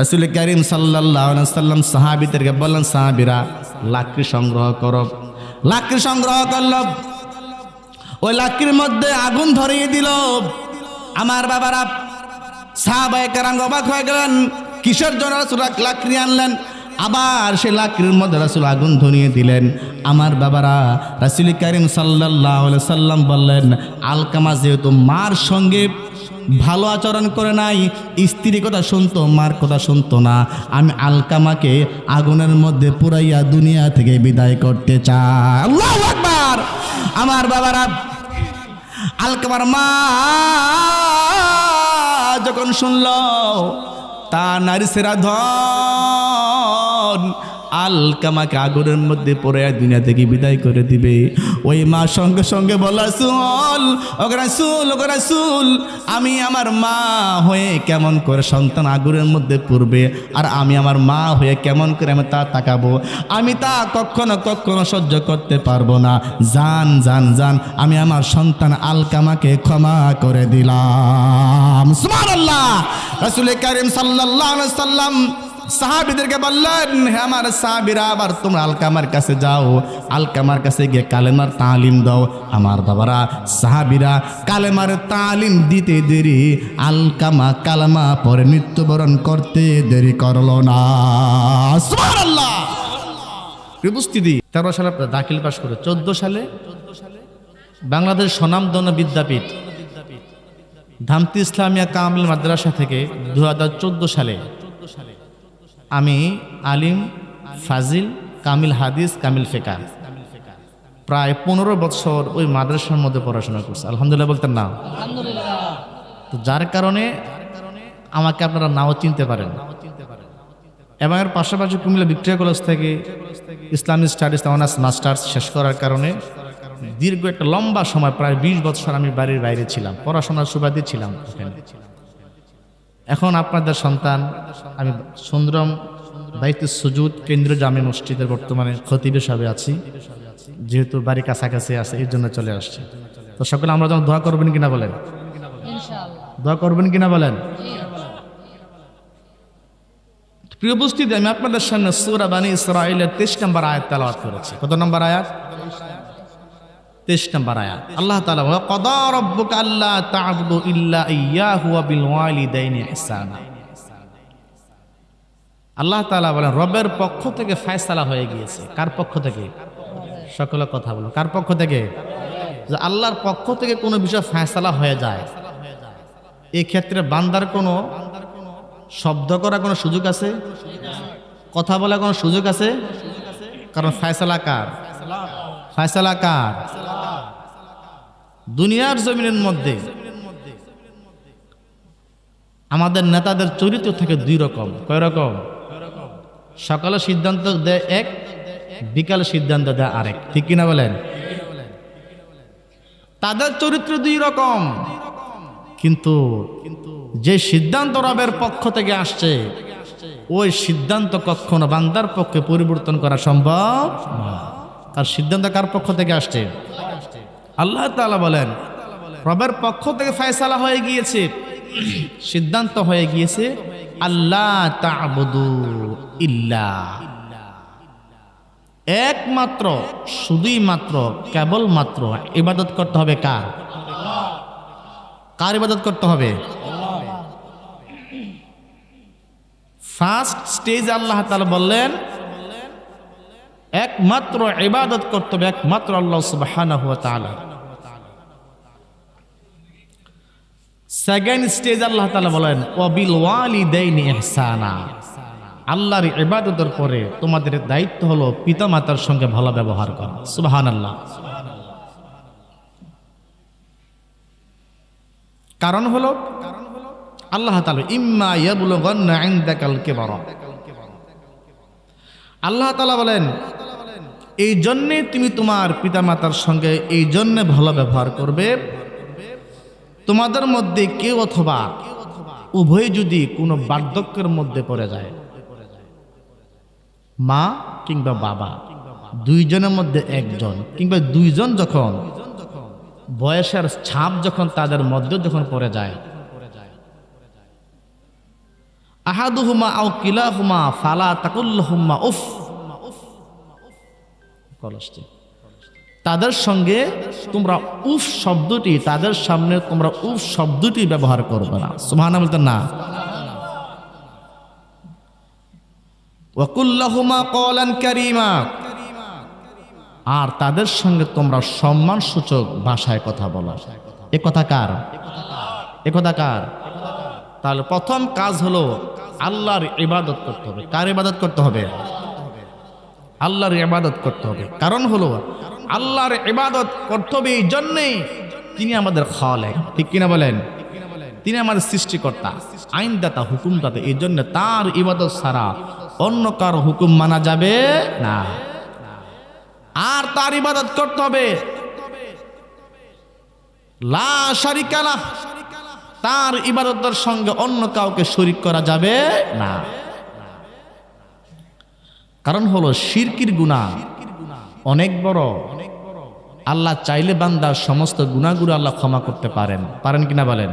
রাসূল কারীম সাল্লাল্লাহু আলাইহি ওয়াসাল্লাম সাহাবীদেরকে বললেন, সাহাবীরা লাকড়ি সংগ্রহ করো। লাকড়ি সংগ্রহ করল, ওই লাকড়ির মধ্যে আগুন ধরিয়ে দিল। আমার বাবারা সাহাবায়ে কেরাম অবাক হয়ে গেলেন, কিসের জন্য রাসূল লাকড়ি আনলেন? আবার সে লাকড়ির মধ্যে রাসূল আগুন ধরিয়ে দিলেন। আমার বাবারা, রাসূল কারীম সাল্লাল্লাহু আলাইহি ওয়াসাল্লাম বললেন, আলকামা যেহেতু মার সঙ্গে ভালো আচরণ করে নাই, স্ত্রীর কথা শুনতো, মার কথা শুনতো না, আমি আলকামাকে আগুনের মধ্যে পুরাইয়া দুনিয়া থেকে বিদায় করতে চাই। আল্লাহু আকবার। আমার বাবারা, আলকামার মা যখন শুনল তার নারী সেরা ধন আলকামাকে আগুনের মধ্যে পড়ে দুনিয়া থেকে বিদায় করে দিবে, ওই মা সঙ্গে সঙ্গে বলল, রাসূল, ওগো রাসূল, ওগো রাসূল, আমি আমার মা হয়ে কেমন করে সন্তান আগুনের মধ্যে পড়বে, আর আমি আমার মা হয়ে কেমন করে আমি তা তাকাবো? আমি তা কখনো কখনো সহ্য করতে পারবো না। জান জান জান, আমি আমার সন্তান আলকামাকে ক্ষমা করে দিলাম। সুবহানাল্লাহ। রাসূল কারীম সাল্লাল্লাহু আলাইহি ওয়াসাল্লাম সাহাবীদেরকে বললেন, হে আমার সাহাবীরা, আবার তোমরা আলকামার কাছে যাও, আলকামার কাছে গিয়ে কালেমার তালিম দাও। আমার বাবারা, সাহাবীরা কালেমার তালিম দিতে দেরি, আলকামা কালেমা পরে মৃত্যুবরণ করতে দেরি করলো না। সুবহানাল্লাহ। উপস্থিতি 13 সালে দাখিল পাশ করে 14 সালে বাংলাদেশ স্বনামধন্য বিদ্যাপীঠ ধামতি ইসলামিয়া কামিল মাদ্রাসা থেকে 2014 সালে আমি আলিম, ফাজিল, কামিল হাদিস, কামিল ফিকাহ প্রায় 15 বছর ওই মাদ্রাসার মধ্যে পড়াশোনা করছি। আলহামদুলিল্লাহ বলতেন না? তো যার কারণে আমাকে আপনারা নাও চিনতে পারেন। এবং এর পাশাপাশি কুমিল্লা ভিক্টোরিয়া কলেজ থেকে ইসলামিক স্টাডিজ অনার্স মাস্টার্স শেষ করার কারণে দীর্ঘ একটা লম্বা সময় প্রায় 20 বছর আমি বাড়ির বাইরে ছিলাম, পড়াশোনার সুবাদে ছিলাম ওখানে। এখন আপনাদের সন্তান, আমি সুন্দরম বাইতুস সুজুদ কেন্দ্রীয় জামে মসজিদের বর্তমানে খতিব হিসাবে আছি, যেহেতু বাড়ি কাছাকাছি আছে এই জন্য চলে আসছে। তো সকলে আমরা যখন দোয়া করবেন কিনা বলেন? দোয়া করবেন কিনা বলেন? প্রিয় উপস্থিতি, আমি আপনাদের সামনে সূরা বানী ইসরাঈলের 23 নম্বর আয়াত তেলাওয়াত করেছি। কত নম্বর আয়াত? 23 নম্বর আয়াত। আল্লাহ তাআলা বলেন, ক্বাদা রাব্বুকা আল্লা তা'বুদু ইল্লা ইয়্যাহু ওয়া বিল ওয়ালিদাইনি ইহসানা। আল্লাহ তাআলা বলেন, রবের পক্ষ থেকে ফয়সালা হয়ে গিয়েছে। কার পক্ষ থেকে? সকলে কথা বলো, কার পক্ষ থেকে? যে আল্লাহর পক্ষ থেকে কোনো বিষয় ফয়সালা হয়ে যায়, এই ক্ষেত্রে বান্দার কোনো শব্দ করার কোনো সুযোগ আছে? কথা বলার কোনো সুযোগ আছে? কারণ ফয়সালা কার? ফয়সালা কার? দুনিয়ার জমিনের মধ্যে আমাদের নেতাদের চরিত্র থেকে 2 রকম। কয় রকম? সকালে সিদ্ধান্ত দেয় এক, বিকালে সিদ্ধান্ত দেয় আরেক। ঠিক কিনা বলেন? তাদের চরিত্র 2 রকম, কিন্তু যে সিদ্ধান্ত রবের পক্ষ থেকে আসছে ওই সিদ্ধান্ত কখনো বান্দার পক্ষে পরিবর্তন করা সম্ভব না। তার সিদ্ধান্ত কার পক্ষ থেকে আসছে? আল্লাহ তাআলা বলেন, রবের পক্ষ থেকে ফয়সালা হয়ে গিয়েছে, সিদ্ধান্ত হয়ে গিয়েছে, আল্লাহ তা'বুদু ইল্লা, একমাত্র, শুধুই মাত্র, কেবলমাত্র ইবাদত করতে হবে কার? কার ইবাদত করতে হবে? ফার্স্ট স্টেজ আল্লাহ তাআলা বললেন একমাত্র ইবাদত করতে হবে একমাত্র আল্লাহ সুবহানাহু ওয়া তাআলা। সেকেন্ড স্টেজ আল্লাহ তাআলা বলেন, ওয়া বিল ওয়ালিদাইনি ইহসানা, আল্লাহর ইবাদতের পরে তোমাদের দায়িত্ব হলো পিতামাতার সঙ্গে ভালো ব্যবহার করা। সুবহানাল্লাহ। কারণ হলো আল্লাহ তাআলা ইম্মা ইয়াবলুগান্না ইনদাকাল কিবারা, আল্লাহ তাআলা বলেন এই জন্যে তুমি তোমার পিতামাতার সঙ্গে এই জন্যে ভালো ব্যবহার করবে, তোমাদের মধ্যে কেউ অথবা উভয় যদি কোনো বার্ধক্যের মধ্যে পড়ে যায়, মা কিংবা বাবা, 2 জনের মধ্যে একজন কিংবা 2 জন যখন বয়সের ছাপ যখন তাদের মধ্যে যখন পড়ে যায়, আহাদুহুমা আও কিলাহুমা ফালা তাকুল্লাহুম্মা উফ। তাদের সঙ্গে তোমরা উফ শব্দটি, তাদের সামনে তোমরা উফ শব্দটি ব্যবহার করবে না। সুবহানাল্লাহ বলতেন না। ওয়া কুল্লাহুমা কওলান কারীমা, আর তাদের সঙ্গে তোমরা সম্মানসূচক ভাষায় কথা বলো। এ কথা কার? এ কথা কার? তাহলে প্রথম কাজ হলো আল্লাহর ইবাদত করতে হবে। কার ইবাদত করতে হবে? আল্লাহর ইবাদত করতে হবে। কারণ হলো আল্লাহর ইবাদত করতে হবে এই জন্যেই, তিনি আমাদের খালেক, ঠিক কিনা বলেন? তিনি আমাদের সৃষ্টিকর্তা, আইনদাতা, হুকুমদাতা। এই জন্য তার ইবাদত ছাড়া অন্য কারো হুকুম মানা যাবে না। আর তার ইবাদত করতে হবে লা শারিকা লাহ, তার ইবাদতের সঙ্গে অন্য কাউকে শরীক করা যাবে না। কারণ হলো শিরকির গুনাহ অনেক বড়। আল্লাহ চাইলে বান্দার সমস্ত গুনাহগুলো আল্লাহ ক্ষমা করতে পারেন, পারেন কিনা বলেন?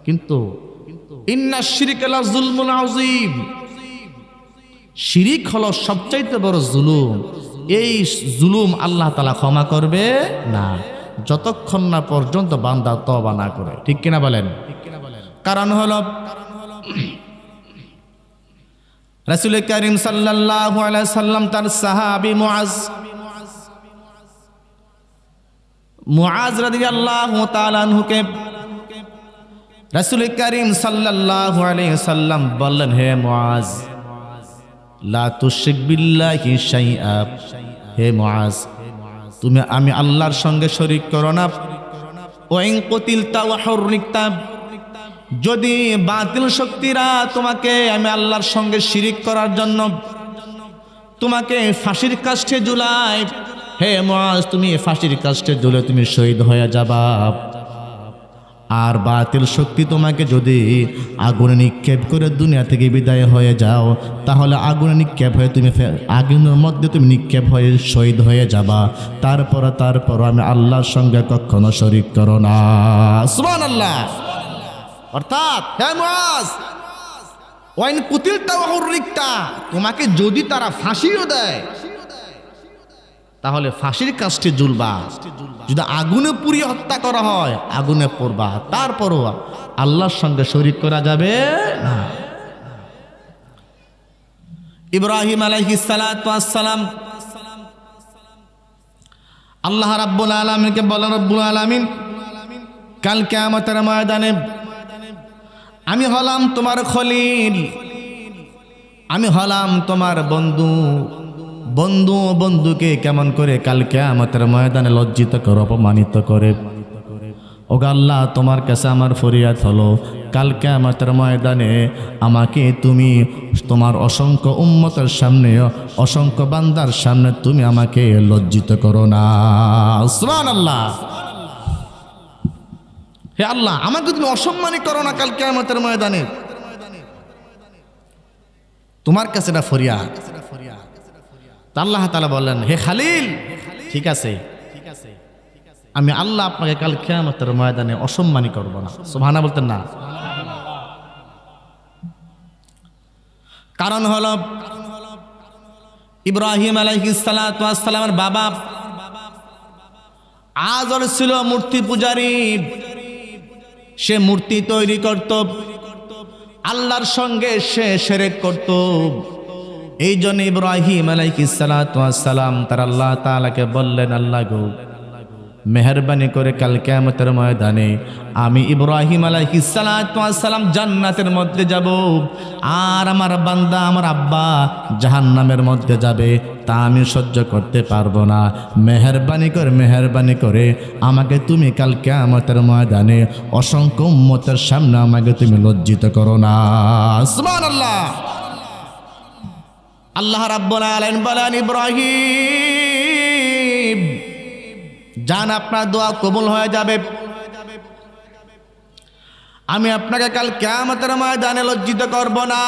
কিন্তু ইন্না শিরকা লা যুলমুন আযীম, শিরিক হলো সবচাইতে বড় জুলুম। এই জুলুম আল্লাহ তাআলা ক্ষমা করবে না যতক্ষণ না পর্যন্ত বান্দা তওবা না করে, ঠিক কিনা বলেন? কারণ হলো রাসূল কারীম সাল্লাল্লাহু আলাইহি সাল্লাম তার সাহাবী মুআজ রাদিয়াল্লাহু তাআলা আনহুকে রাসূল কারীম সাল্লাল্লাহু আলাইহি সাল্লাম বললেন, হে মুআজ, লা তুশরিক বিল্লাহি শাইআ, হে মুআজ, তুমি আমি আল্লাহর সঙ্গে শরীক করো না। ওয়া ইন কুতিলতা ওয়া হুররিকতা, যদি বাতিল শক্তিরা তোমাকে আমি আল্লাহর সঙ্গে শিরিক করার জন্য তোমাকে ফাঁসির কাষ্ঠে ঝুলায়, হে মুআজ, তুমি ফাঁসির কাষ্ঠে ঝুলে তুমি শহীদ হয়ে যাবা। আর বাতিল শক্তি তোমাকে যদি আগুনে নিক্ষেপ করে দুনিয়া থেকে বিদায় হয়ে যাও, তাহলে আগুনে নিক্ষেপ হয়ে তুমি আগুনের মধ্যে তুমি নিক্ষেপ হয়ে শহীদ হয়ে যাবা। তারপর আমি আল্লাহর সঙ্গে কখনো শরীক করো না। সুবহানাল্লাহ। অর্থাৎ হে মুআজ, ওয়াইন কুতিলতা ওয়া হুররিকতা, তোমাকে যদি তারা ফাঁসিও দেয় তাহলে ফাঁসির কাষ্ঠে ঝুলবা। যদি আগুনে পুড়িয়ে হত্যা করা হয় আগুনে পড়বা। তারপরও আল্লাহর সঙ্গে শরীক করা যাবে না। ইব্রাহিম আলাইহিস সালাতু ওয়াস সালাম আল্লাহ রাব্বুল আলামিনকে বলেন, রব্বুল আলামিন, কাল কিয়ামতের ময়দানে আমি হলাম তোমার খলিল, আমি হলাম তোমার বন্ধু। বন্ধুকে কেমন করে কাল কিয়ামতের ময়দানে লজ্জিত করে, অপমানিত করে। ওগো আল্লাহ, তোমার কাছে আমার ফরিয়াদ হলো, কাল কিয়ামতের ময়দানে আমাকে তুমি তোমার অসংখ্য উম্মতের সামনে, অসংখ্য বান্দার সামনে তুমি আমাকে লজ্জিত করো না। সুবহানাল্লাহ। হে আল্লাহ, আমাকে তুমি অসম্মানী করো না কাল কিয়ামতের ময়দানে। তোমার কাছে এটা ফরিয়াদ। আল্লাহ তাআলা বললেন, হে খালিল, ঠিক আছে, আমি আল্লাহ আপনাকে কাল কিয়ামতের ময়দানে অসম্মানী করব না। সুবহানাল্লাহ বলতেন না। কারণ হলো ইব্রাহিম আলাইহিস সালাতু ওয়াস সালামের বাবা আযর ছিল মূর্তি পূজারী। সে মূর্তি তৈরি করত, আল্লাহর সঙ্গে সে শিরক করত। এই জন্য ইব্রাহিম আলাইহিস সালাতু ওয়াস সালাম তার আল্লাহ তাআলাকে বললেন, আল্লাহ গো, মেহেরবানি করে কাল কিয়ামতের ময়দানে আমি ইব্রাহিম আলাইহিস সালাতু ওয়াস সালাম জান্নাতের মধ্যে যাব, আর আমার বান্দা আমার আব্বা জাহান্নামের মধ্যে যাবে, তা আমি সহ্য করতে পারবো না। মেহেরবানি করে আমাকে তুমি কাল কিয়ামতের ময়দানে অসংখ্য উম্মতের সামনে আমাকে তুমি লজ্জিত করো না। সুবহানাল্লাহ। আল্লাহ রাব্বুল আলামিন বলেন, ইব্রাহিম জান, আপনার দোয়া কবুল হয়ে যাবে। আমি আপনাকে কাল কিয়ামতের ময়দানে লজ্জিত করব না।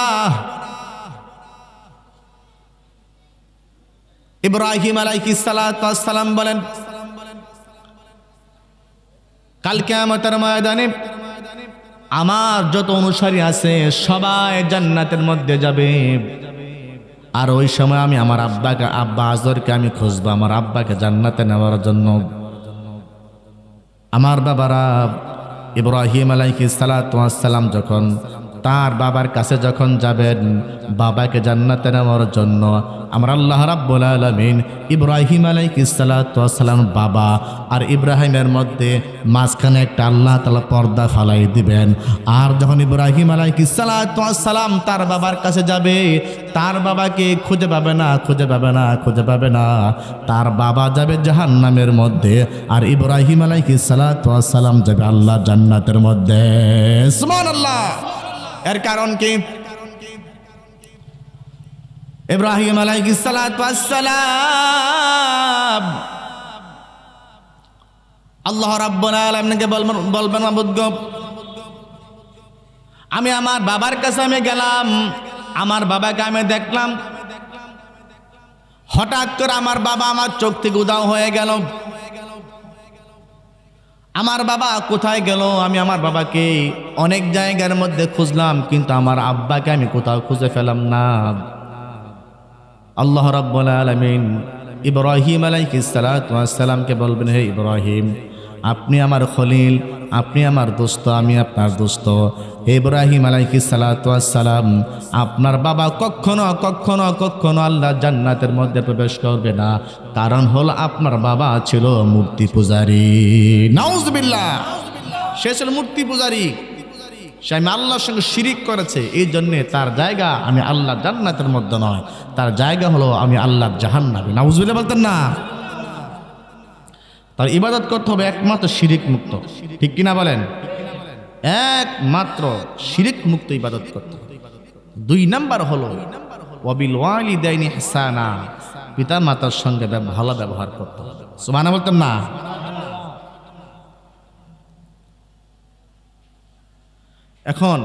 ইব্রাহিম আলাইহিস সালাতু ওয়াস সালাম বলেন, কাল কিয়ামতের ময়দানে আমার যত অনুসারী আছে সবাই জান্নাতের মধ্যে যাবে। আর ওই সময় আমি আমার আব্বা আজরকে আমি খুঁজবো আমার আব্বাকে জান্নাতে নেওয়ার জন্য। আমার বাবারা ইব্রাহিম আলাইহিস সালাতু ওয়াস সালাম যখন তার বাবার কাছে যখন যাবেন বাবাকে জান্নাতে নেওয়ার জন্য, আমরা আল্লাহ রাব্বুল আলামিন ইব্রাহিম আলাইহিস সালাতু ওয়াস সালাম বাবা আর ইব্রাহিমের মধ্যে মাঝখানে একটা আল্লাহ তাআলা পর্দা ফালাই দিবেন। আর যখন ইব্রাহিম আলাইহিস সালাতু ওয়াস সালাম তার বাবার কাছে যাবে, তার বাবাকে খুঁজে পাবে না, খুঁজে পাবে না, খুঁজে পাবে না। তার বাবা যাবে জাহান্নামের মধ্যে আর ইব্রাহিম আলাইহিস সালাতু ওয়াস সালাম যাবে আল্লাহ জান্নাতের মধ্যে। সুবহানাল্লাহ। এর কারণ কি? ইব্রাহিম আলাইহিস সালাতু ওয়াস সালাম আল্লাহ রাব্বুল আলামিনকে বলবেন মাবুদ গো, আমি আমার বাবার কাছে আমি গেলাম, আমার বাবাকে আমি দেখলাম, হঠাৎ করে আমার বাবা আমার চোখ থেকে উধাও হয়ে গেল। আমার বাবা কোথায় গেল? আমি আমার বাবাকে অনেক জায়গার মধ্যে খুঁজলাম, কিন্তু আমার আব্বাকে আমি কোথাও খুঁজে পেলাম না। আল্লাহ রাব্বুল আলামিন ইব্রাহিম আলাইহিস সালাতু ওয়াস সালামকে বলবেন, হে ইব্রাহিম, আপনি আমার খলিল, আপনি আমার দোস্ত, আমি আপনার দোস্ত। হে ইব্রাহিম আলাইহিস সালাতু ওয়াস সালাম, আপনার বাবা কখনো কখনো কখনো আল্লাহ জান্নাতের মধ্যে প্রবেশ করবে না। কারণ হলো আপনার বাবা ছিল মূর্তি পূজারী। নাউজুবিল্লাহ। সে ছিল মূর্তি পূজারী, সে আমি আল্লাহর সঙ্গে শিরিক করেছে, এই জন্যে তার জায়গা আমি আল্লাহ জান্নাতের মধ্যে নয়, তার জায়গা হলো আমি আল্লাহর জাহান্নামে। নাউজুবিল্লাহ বলতেন না? তার ইবাদত করতে হবে একমাত্র শিরিক মুক্ত, ঠিক কিনা বলেন? একমাত্র শিরিক মুক্ত ইবাদত করতে হবে। 2 নাম্বার হলো ওয়াবিল ওয়ালিদাইনি ইহসানা, পিতা মাতার সঙ্গে ভালো ব্যবহার করতে হবে। সুবহানাল্লাহ বলতেন না? এখন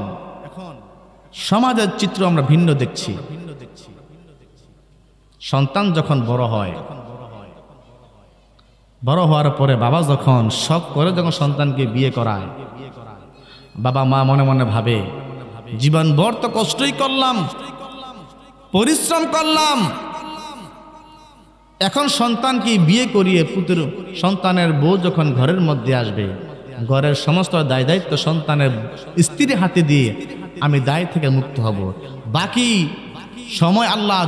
সমাজের চিত্র আমরা ভিন্ন দেখছি। সন্তান যখন বড় হয়, বড় হওয়ার পরে বাবা যখন শখ করে যখন সন্তানকে বিয়ে করায়, বাবা মা মনে মনে ভাবে জীবনভর তো কষ্টই করলাম, পরিশ্রম করলাম, এখন সন্তানকে বিয়ে করিয়ে সন্তানের বউ যখন ঘরের মধ্যে আসবে, ঘরের সমস্ত দায় দায়িত্ব সন্তানের স্ত্রীর হাতে দিয়ে আমি দায় থেকে মুক্ত হব। বাকি সময় আল্লাহ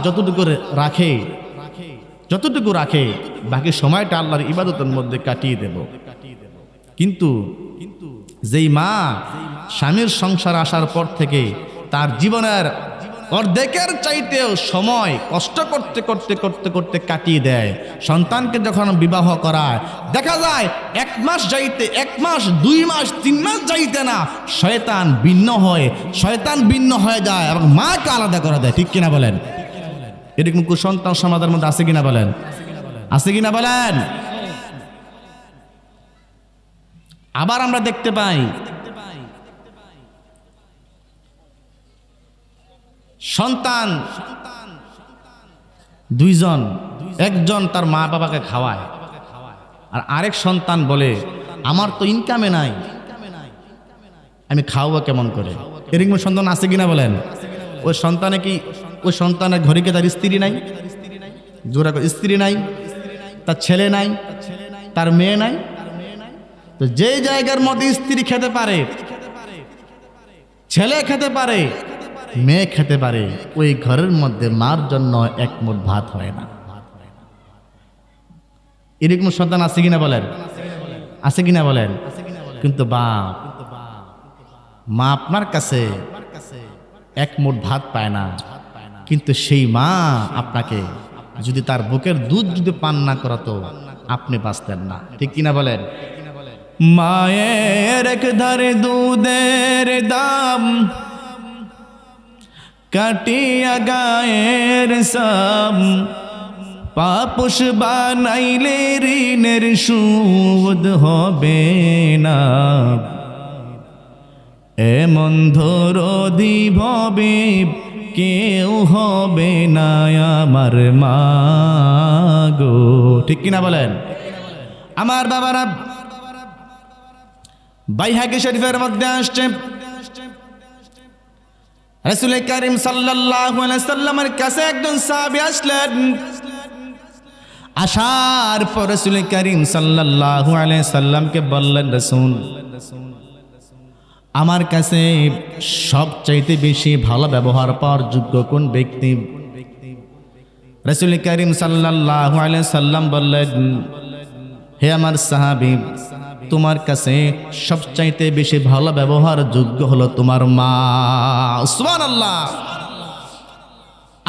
যতটুকু রাখে বাকি সময়টা আল্লাহর ইবাদতের মধ্যে কাটিয়ে দেব। কিন্তু যেই মা স্বামীর সংসার আসার পর থেকে তার জীবনের অর্ধেকের চাইতেও সময় কষ্ট করতে করতে করতে করতে কাটিয়ে দেয়, সন্তানকে যখন বিবাহ করায় দেখা যায় 1 মাস যাইতে 1 মাস 2 মাস 3 মাস যাইতে না শয়তান ভিন্ন হয়ে যায় এবং মাকে আলাদা করে দেয়, ঠিক কিনা বলেন? এরকম কুসন্তান সমাজের মধ্যে আছে কিনা বলেন? আছে কিনা বলেন? আবার আমরা দেখতে পাই সন্তান 2 জন, একজন তার মা বাবাকে খাওয়ায় আর আরেক সন্তান বলে আমার তো ইনকামে নাই, আমি খাওয়াবো কেমন করে? এরকম সন্তান আছে কিনা বলেন? ওই সন্তানের ঘরে কি তার স্ত্রী নাই? জোড়া স্ত্রী নাই, তার ছেলে নাই, তার মেয়ে নাই। তো যে জায়গার মধ্যে স্ত্রী খেতে পারে, ছেলে খেতে পারে, মেয়ে খেতে পারে, ওই ঘরের মধ্যে মার জন্য 1 মুঠ ভাত হয় না। এরকম সন্তান আছে কিনা বলেন? আছে কিনা বলেন? কিন্তু মা আপনার কাছে 1 মুঠ ভাত পায় না, কিন্তু সেই মা আপনাকে যদি তার বুকের দুধ যদি পান না করাতো আপনি বাঁচতেন না, ঠিক কিনা বলেন? মায়ের এক ধারে দুধের দাম কাটিয়া গায়ের সাম, পাপোশ বানাইলে ঋণের সুদ হবে না, এমন ধরদি ভবে কেউ হবে না আমার মা গো, ঠিক কিনা বলেন? আমার বাবারা বাইহাকি শরীফের মধ্যে আসছে রাসূল করিম সাল্লাল্লাহু আলাইহি সাল্লামের কাছে একজন সাহাবী আসলেন। আসার পর রাসূল করিম সাল্লাল্লাহু আলাইহি সাল্লামকে বললেন, রাসূল, আমার কাছে সবচাইতে বেশি ভালো ব্যবহার পাওয়ার যোগ্য কোন ব্যক্তি? রাসূল করিম সাল্লাল্লাহু আলাইহি সাল্লাম বললেন, হে আমার সাহাবী, তোমার কাছে সবচাইতে বেশি ভালো ব্যবহার যোগ্য হলো তোমার মা। সুবহানাল্লাহ।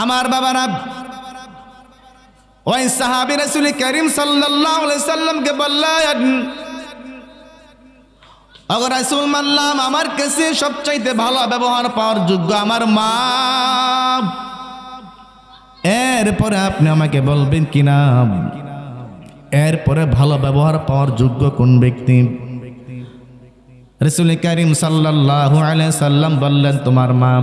আমার বাবারা, ওই সাহাবী রাসূল করিম সাল্লাল্লাহু আলাইহি সাল্লামকে বললেন, ওগো রাসূল, মানলাম আমার কাছে সবচাইতে ভালো ব্যবহার পাওয়ার যোগ্য আমার মা। এরপরে আপনি আমাকে বলবেন কিনা এরপরে ভালো ব্যবহার পাওয়ার যোগ্য কোন ব্যক্তি? রাসূল করিম সাল্লাল্লাহু আলাইহি সাল্লাম বললেন, তোমার মা।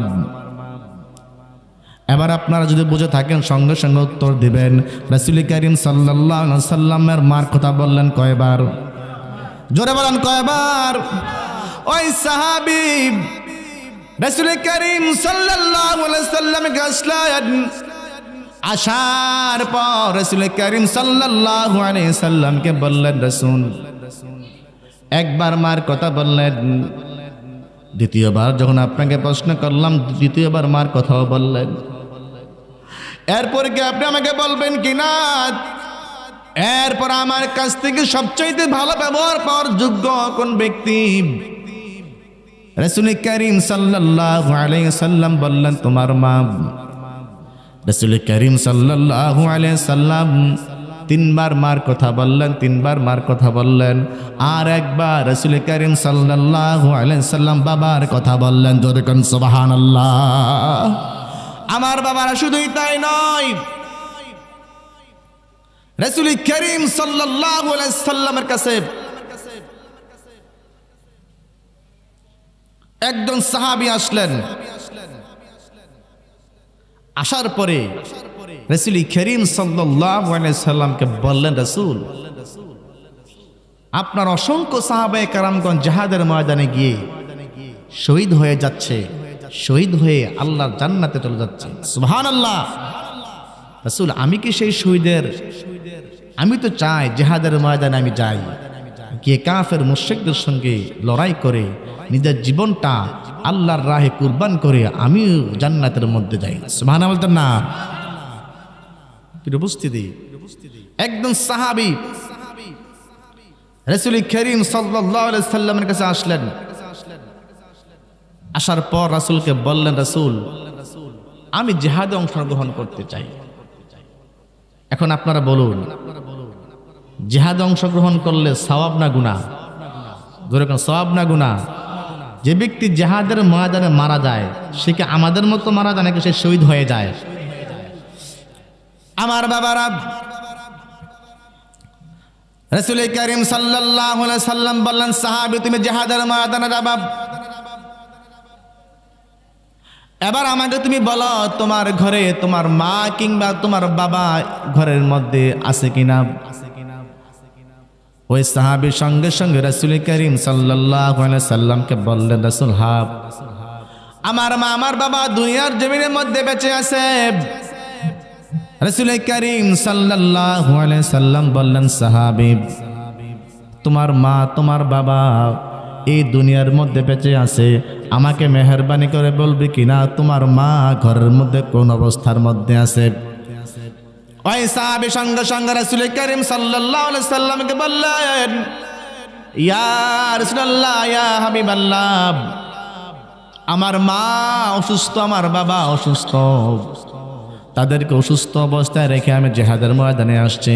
এবার আপনারা যদি বুঝে থাকেন সঙ্গে সঙ্গে উত্তর দিবেন। রাসূল করিম সাল্লাল্লাহু আলাইহি সাল্লামের মার কথা বললেন কয়বার? জোরে বলেন, কয়বার? ওই সাহাবী রাসূল করিম সাল্লাল্লাহু আলাইহি সাল্লামকে আসলেন। আসার পর রাসূল করিম সাল্লাল্লাহু আলাইহি সাল্লামকে বললেন, রাসূল, একবার মার কথা বললেন, দ্বিতীয়বার যখন আপনাকে প্রশ্ন করলাম দ্বিতীয়বার মার কথাও বললেন। এরপর কি আপনি আমাকে বলবেন কিনা এরপর আমার কাছ থেকে সবচাইতে ভালো ব্যবহার পাওয়ার যোগ্য কোন ব্যক্তি? রাসূল করিম সাল্লাল্লাহু আলাইহি সাল্লাম বললেন, তোমার মা। রাসূল করিম সাল্লাল্লাহু আলাইহি সাল্লাম তিনবার মার কথা বললেন, তিনবার মার কথা বললেন। আর একবার রাসূল করিম সাল্লাল্লাহু আলাইহি সাল্লাম বাবার কথা বললেন। জোরে কোন সুবহানাল্লাহ। আমার বাবারা, শুধুই তাই নয়, রাসূল করিম সাল্লাল্লাহু আলাইহি সাল্লামের কাছে একজন সাহাবী আসলেন। আসার পরে রাসূল করিম সাল্লাল্লাহু আলাইহি সাল্লামকে বললেন, রাসূল, আপনার অসংখ্য সাহাবায়ে কেরামগণ জিহাদের ময়দানে গিয়ে শহীদ হয়ে যাচ্ছে, শহীদ হয়ে আল্লাহর জান্নাতে চলে যাচ্ছে। সুবহানাল্লাহ। রাসূল, আমি কি সেই শহীদের? আমি তো চাই জিহাদের ময়দানে আমি যাই, গিয়ে কাফের মুশরিকদের সঙ্গে লড়াই করে নিজের জীবনটা আল্লাহর রাহে কুরবান করে আমিও জান্নাতের মধ্যে যাই। সুবহানাল্লাহ বলতেন না? উপস্থিতি একজন সাহাবী রাসূল করিম সাল্লাল্লাহু আলাইহি সাল্লামের কাছে আসলেন। আসার পর রাসূলকে বললেন, রাসূল, আমি জিহাদে অংশগ্রহণ করতে চাই। এখন আপনারা বলুন, জিহাদে অংশগ্রহণ করলে সওয়াব না গুনাহ? যেরকম সওয়াব না গুনাহ? যে ব্যক্তি জিহাদের ময়দানে মারা যায় সে কি আমাদের মতো মারা যায় নাকি সে শহীদ হয়ে যায়? আমার বাবারা, রাসূল করিম সাল্লাল্লাহু আলাইহি সাল্লাম বললেন, সাহাবী, তুমি জিহাদের ময়দানে যাবা। এবার আমাকে তুমি বলো, তোমার ঘরে তোমার মা কিংবা তোমার বাবা ঘরের মধ্যে আছে কিনা? ওই সাহাবীর সঙ্গে সঙ্গে রাসূল করিম সাল্লাল্লাহু আলাইহি সাল্লামকে বললেন, রাসূল, হ্যাঁ, আমার মা আমার বাবা দুনিয়ার জমিনের মধ্যে বেঁচে আছে। রাসূল করিম সাল্লাল্লাহু আলাইহি সাল্লাম বললেন, সাহাবী, তোমার মা তোমার বাবা এই দুনিয়ার মধ্যে বেঁচে আছে, আমাকে মেহেরবানি করে বলবি কিনা তোমার মা ঘরের মধ্যে কোন অবস্থার মধ্যে আছে? ওই সাহাবী সঙ্গে সঙ্গে রাসূল করিম সাল্লাল্লাহু আলাইহি সাল্লামকে বললেন, ইয়া রাসূলুল্লাহ, ইয়া হাবিবাল্লাহ, আমার মা অসুস্থ, আমার বাবা অসুস্থ, তাদেরকে অসুস্থ অবস্থায় রেখে আমি জিহাদের ময়দানে আসছি।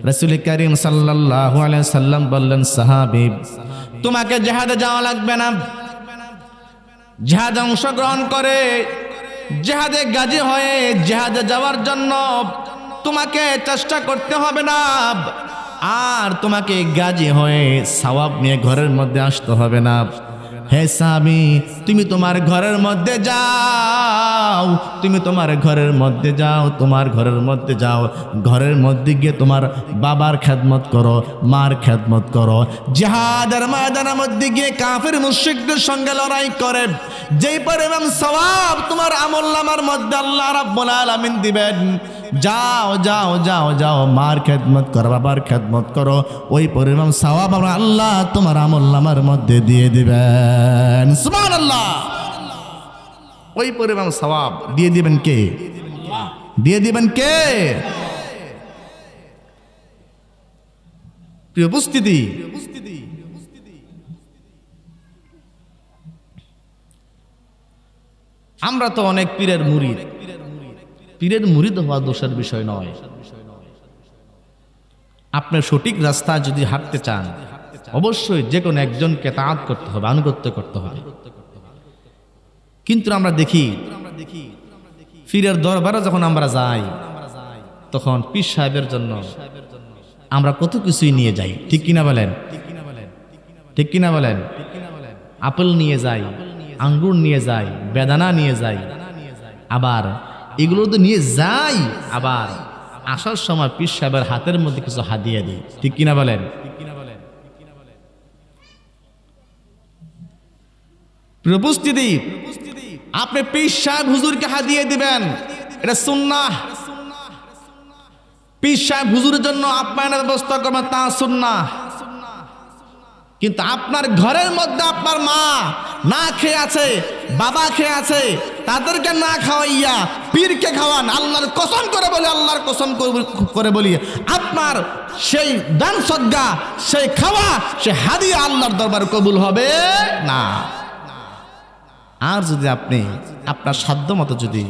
রাসূল করিম সাল্লাল্লাহু আলাইহি সাল্লাম বললেন, সাহাবী, তোমাকে জিহাদে যাওয়া লাগবে না। জিহাদে অংশগ্রহণ করে জিহাদে গাজী হয়ে জিহাদে যাওয়ার জন্য তোমাকে চেষ্টা করতে হবে না, আর তোমাকে গাজী হয়ে সওয়াব নিয়ে ঘরের মধ্যে আসতে হবে না। হে সাহাবী, তুমি তোমার ঘরের মধ্যে যাও, তুমি তোমার ঘরের মধ্যে যাও, তোমার ঘরের মধ্যে যাও, ঘরের মধ্যে গিয়ে তোমার বাবার খেদমত করো, মার খেদমত করো। জিহাদের ময়দানের মধ্যে গিয়ে কাফির মুশরিকদের সঙ্গে লড়াই করে যেই পরিমাণ সওয়াব তোমার আমলনামার মধ্যে আল্লাহ রাব্বুল আলামিন দিবেন, যাও যাও যাও যাও, মার খেদমত করো, বাবার খেদমত করো, ওই পরিমাণ সওয়াব আমরা আল্লাহ তোমার আমলনামার মধ্যে দিয়ে দিবেন। সুবহানাল্লাহ। ওই পরিমাণ সওয়াব দিয়ে দিবেন কে? দিয়ে দিবেন কে? প্রিয় উপস্থিতি, আমরা তো অনেক পীরের মুরিদ। পীরের মুরিদ হওয়া দোষের বিষয় নয়। আপনার সঠিক রাস্তা যদি হাঁটতে চান, অবশ্যই যে কোনো একজনকে তাআত করতে হবে, আনুগত্য করতে হবে। কিন্তু আমরা দেখি পীরের দরবারে যখন আমরা যাই, তখন পীর সাহেবের জন্য আমরা কত কিছুই নিয়ে যাই। ঠিক কিনা বলেন? ঠিক কিনা বলেন? আপেল নিয়ে যাই, আঙ্গুর নিয়ে যাই, বেদানা নিয়ে যাই, আবার এগুলো তো নিয়ে যাই, আবার আসার সময় পীর সাহেবের হাতের মধ্যে কিছু হাদিয়া দিই। ঠিক কিনা বলেন? উপস্থিতি, আপনি পীর সাহেব হুজুরকে হাদিয়া দিবেন, এটা সুন্নাহ। পীর সাহেব হুজুরের জন্য আপ্যায়নের ব্যবস্থা করবেন, তা সুন্নাহ। কিন্তু আপনার ঘরের মধ্যে আপনার মা না খেয়ে আছে, বাবা খেয়ে আছে, তাদেরকে না খাওয়াইয়া পীরকে খাওয়ান, আল্লাহর কসম করে বলি, আল্লাহর কসম করে বলি, আপনার সেই দান সদকা, সেই খাওয়া, সেই হাদিয়া আল্লাহর দরবারে কবুল হবে না। আর যদি আপনি আপনার সাধ্য মতো যদি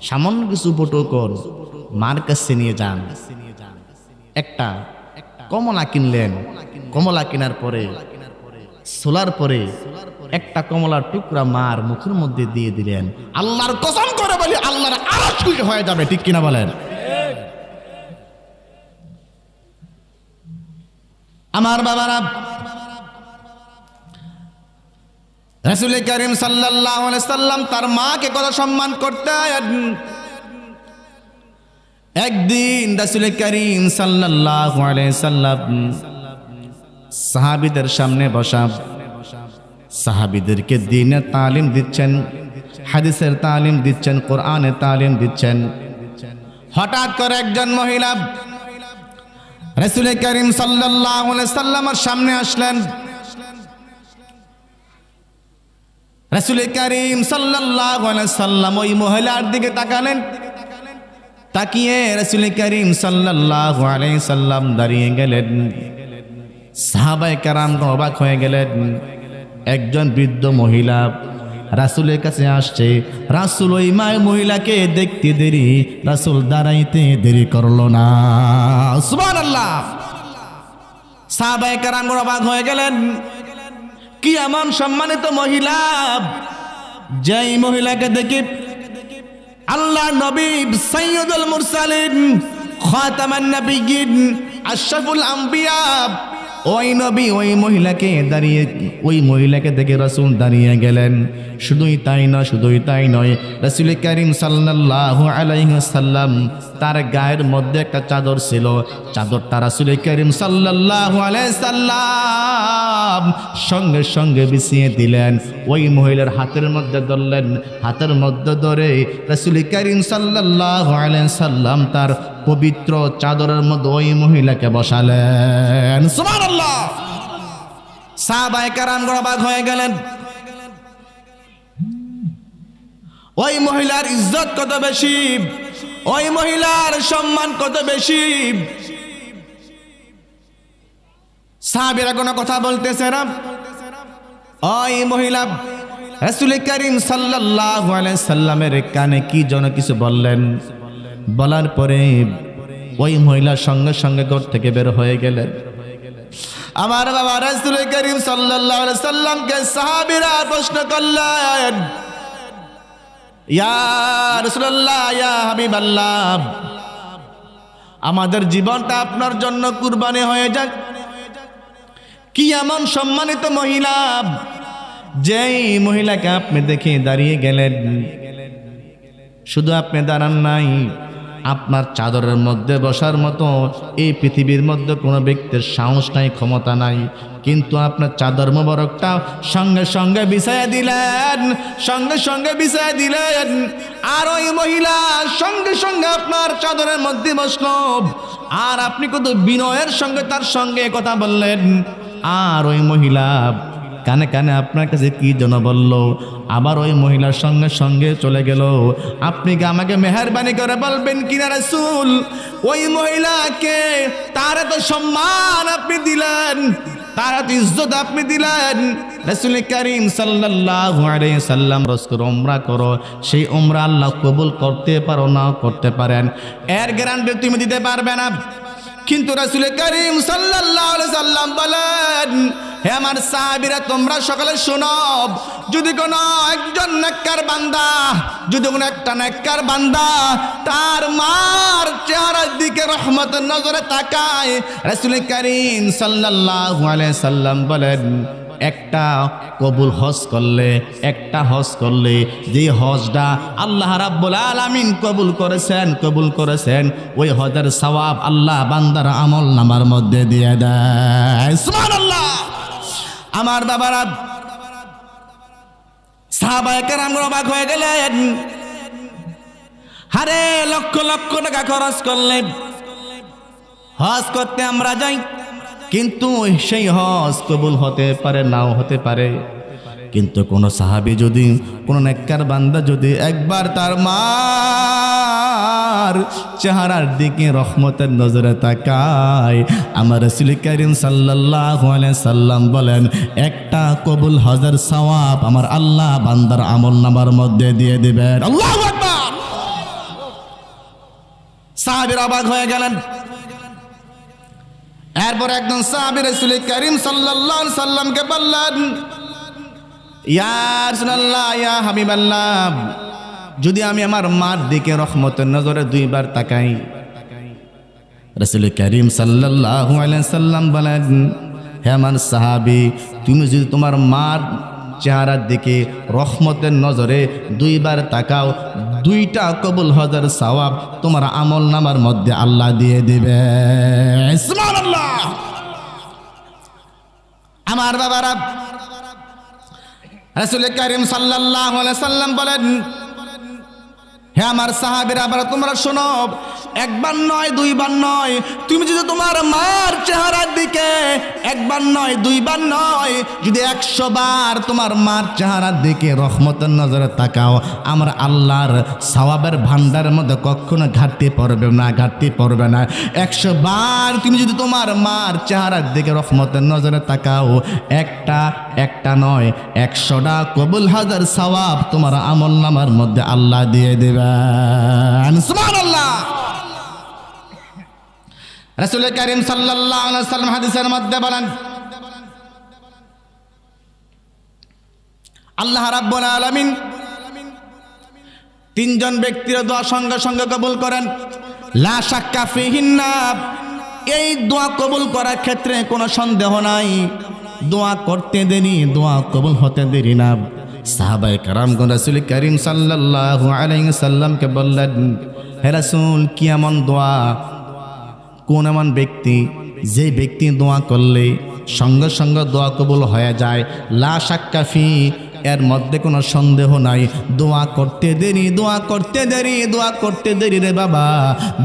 সামান্য কিছু উপটোকন মার কাছে নিয়ে যান, একটা কমলা কিনলেন, কমলা কেনার পরে সোলার পরে একটা কমলার টুকরা মার মুখের মধ্যে দিয়ে দিলেন, আল্লাহর কসম করে বলি আল্লাহর আরশ খুশি হয়ে যাবে। ঠিক কিনা বলেন? আমার বাবারা, রাসূল করিম সাল্লাল্লাহু আলাইহি সাল্লাম তার মাকে কত সম্মান করতেন। একদিন রাসূল করিম সাল্লাল্লাহু আলাইহি সাল্লাম সাহাবীদের সামনে বসা, সাহাবীদেরকে দ্বীনের তালিম দিচ্ছেন, হাদিসের তালিম দিচ্ছেন, কোরআনের তালিম দিচ্ছেন। হঠাৎ করে একজন মহিলা রাসূল করিম সাল্লাল্লাহু আলাইহি সাল্লামের সামনে আসলেন। রাসূল করিম সাল্লাল্লাহু আলাইহি সাল্লাম ওই মহিলার দিকে তাকালেন, তাকিয়ে রাসূল করিম সাল্লাল্লাহু আলাইহি সাল্লাম দাঁড়িয়ে গেলেন। সাহাবায়ে কেরাম অবাক হয়ে গেলেন। একজন বৃদ্ধ মহিলা রাসূলের কাছে আসছে। রাসূল ওই মহিলাকে দেখতে দেরি, রাসূল দাঁড়াইতে দেরি করলো না। সুবহানাল্লাহ। সাহাবায়ে কেরাম অবাক হয়ে গেলেন, কি এমন সম্মানিত মহিলা, যেই মহিলাকে দেখি আল্লাহ নবী সাইয়্যিদুল মুরসালিন খাতামান নবিয়্যিন আশরাফুল আম্বিয়া, ওই নবী ওই মহিলাকে দেখে রাসূল দাঁড়িয়ে গেলেন। শুধুই তাই নয়, রাসূল করিম সাল্লাল্লাহু আলাইহি ওয়াসাল্লাম তার গায়ের মধ্যে একটা চাদর ছিল, চাদরটা রাসূল করিম সাল্লাল্লাহু আলাইহি সাল্লাম সঙ্গে সঙ্গে বিছিয়ে দিলেন। ওই মহিলার হাতের মধ্যে ধরলেন, হাতের মধ্যে ধরে রাসূল করিম সাল্লাল্লাহু আলাইহি সাল্লাম তার পবিত্র চাদরের মধ্যে ওই মহিলাকে বসালেন। সুবহানাল্লাহ। সাহাবায়ে কেরাম অবাক হয়ে গেলেন। ওই মহিলার ইজ্জত কত বেশি, ওই মহিলার সম্মান কত বেশি। সাহাবীরা কোনো কথা বলতেছে না। ওই মহিলা রাসূল করিম সাল্লাল্লাহু আলাইহি সাল্লামের কানে কি যেন কিছু বললেন। বলার পরে ওই মহিলা সঙ্গে সঙ্গে ঘর থেকে বের হয়ে গেলেন। আমার বাবা রাসূল করিম সাল্লাল্লাহু আলাইহি সাল্লামকে সাহাবীরা প্রশ্ন করলেন, ইয়া রাসূলুল্লাহ, ইয়া হাবিবাল্লাহ, আমাদের জীবনটা আপনার জন্য কুরবানি হয়ে যাক। কি এমন সম্মানিত মহিলা যেই মহিলাকে আপনি দেখে দাঁড়িয়ে গেলেন, শুধু আপনি দাঁড়ান নাই, আপনার চাদরের মধ্যে বসার মতো এই পৃথিবীর মধ্যে কোনো ব্যক্তির সাহস নাই, ক্ষমতা নাই, কিন্তু আপনার চাদর মোবারকটা সঙ্গে সঙ্গে বিছায়া দিলেন, সঙ্গে সঙ্গে বিছায়া দিলেন। আর ওই মহিলা সঙ্গে সঙ্গে আপনার চাদরের মধ্যে বসলো, আর আপনি কত বিনয়ের সঙ্গে তার সঙ্গে কথা বললেন। আর ওই মহিলা কানে কানে আপনার কাছে কি যেন বলল, আবার ওই মহিলার সঙ্গে সঙ্গে চলে গেল। আপনি কি আমাকে মেহেরবানি করে বলবেন কিনা রাসূল, ওই মহিলাকে তার এত সম্মান আপনি দিলেন, তার এত ইজ্জত আপনি দিলেন। রাসূল করিম সাল্লাল্লাহু আলাইহি সাল্লাম রসুল উমরা করো, সেই উমরা আল্লাহ কবুল করতে পারো না করতে পারেন, এর গ্যারান্টি তুমি দিতে পারবে না। কিন্তু রাসূল করিম সাল্লাল্লাহু আলাইহি সাল্লাম বলেন, হে আমার সাহাবীরা তোমরা সকলে শোনো, যদি কোনো একজন নেককার বান্দা, যদি কোনো একটা নেককার বান্দা তার মার চেহারার দিকে রহমতের নজরে তাকায়, রাসূল করিম সাল্লাল্লাহু আলাইহি সাল্লাম বলেন, একটা কবুল হজ করলে, একটা হজ করলে, যে হজটা আল্লাহ রাব্বুল আলামিন কবুল করেছেন, ওই হজের সওয়াব আল্লাহ বান্দার আমল নামার মধ্যে দিয়ে দেয়। সুবহানাল্লাহ। আমার বাবারা, সাহাবায়ে কেরাম অবাক হয়ে গেলেন, হারে লক্ষ লক্ষ টাকা খরচ করলে হজ করতে আমরা যাই, কিন্তু সেই হজ কবুল হতে পারে নাও হতে পারে। কিন্তু কোন সাহাবী যদি, কোন নেককার বান্দা যদি একবার তার মার চেহারার দিকে রহমতের নজরে তাকায়, আমার রাসূল করিম সাল্লাল্লাহু আলাইহি সাল্লাম বলেন, একটা কবুল হজের সওয়াব আমার আল্লাহ বান্দার আমলনামার মধ্যে দিয়ে দিবেন। আল্লাহু আকবার। সাহাবীরা অবাক হয়ে গেলেন। এরপর একজন সাহাবী রাসূল করিম সাল্লাল্লাহু আলাইহি সাল্লামকে বললেন, ইয়া রাসূলুল্লাহ, ইয়া হাবিবাল্লাহ, যদি আমি আমার মার দিকে রহমতের নজরে দুইবার তাকাই। রাসূল করিম সাল্লাল্লাহু আলাইহি সাল্লাম বলেন, হে আমার সাহাবী, তুমি যদি তোমার মার চেহারার দিকে রহমতের নজরে দুইবার তাকাও, দুইটা কবুল হজের সওয়াব তোমার আমল নামার মধ্যে আল্লাহ দিয়ে দিবে। সুবহানাল্লাহ। আমার বাবারা, রাসূল করিম সাল্লাল্লাহু আলাইহি সাল্লাম বলেন, হে আমার সাহাবীরা, আবার তোমরা শোনো, একবার নয় দুইবার নয়, তুমি যদি তোমার মার চেহারার দিকে একবার নয় দুইবার নয়, যদি 100 বার তোমার মার চেহারার দিকে রহমতের নজরে তাকাও, আমার আল্লাহর সওয়াবের ভান্ডারের মধ্যে কখনো ঘাটতি পড়বে না। 100 বার তুমি যদি তোমার মার চেহারার দিকে রহমতের নজরে তাকাও, একটা নয় 100টা কবুল হাজার সওয়াব তোমার আমলনামার মধ্যে আল্লাহ দিয়ে দেবেন। সুবহানাল্লাহ। রাসূল করিম সাল্লাল্লাহু আলাইহি ওয়াসাল্লাম হাদিসের মধ্যে বলেন, আল্লাহ রাব্বুল আলামিন তিনজন ব্যক্তির দোয়া সঙ্গে সঙ্গে কবুল করেন, লা শাক্কা ফিহিন্না। এই দোয়া কবুল করার ক্ষেত্রে কোনো সন্দেহ নাই, দোয়া করতে দেরি, দোয়া কবুল হতে দেরি না। সাহাবায়ে কেরামগণ রাসূল করিম সাল্লাল্লাহু আলাইহি ওয়াসাল্লামকে বললেন, হে রাসূল, কি এমন দোয়া, কোন এমন ব্যক্তি যে ব্যক্তি দোয়া করলে সঙ্গে সঙ্গে দোয়া কবুল হয়ে যায়? লা শাক্কা ফি, এর মধ্যে কোনো সন্দেহ নাই, দোয়া করতে দেরি রে বাবা,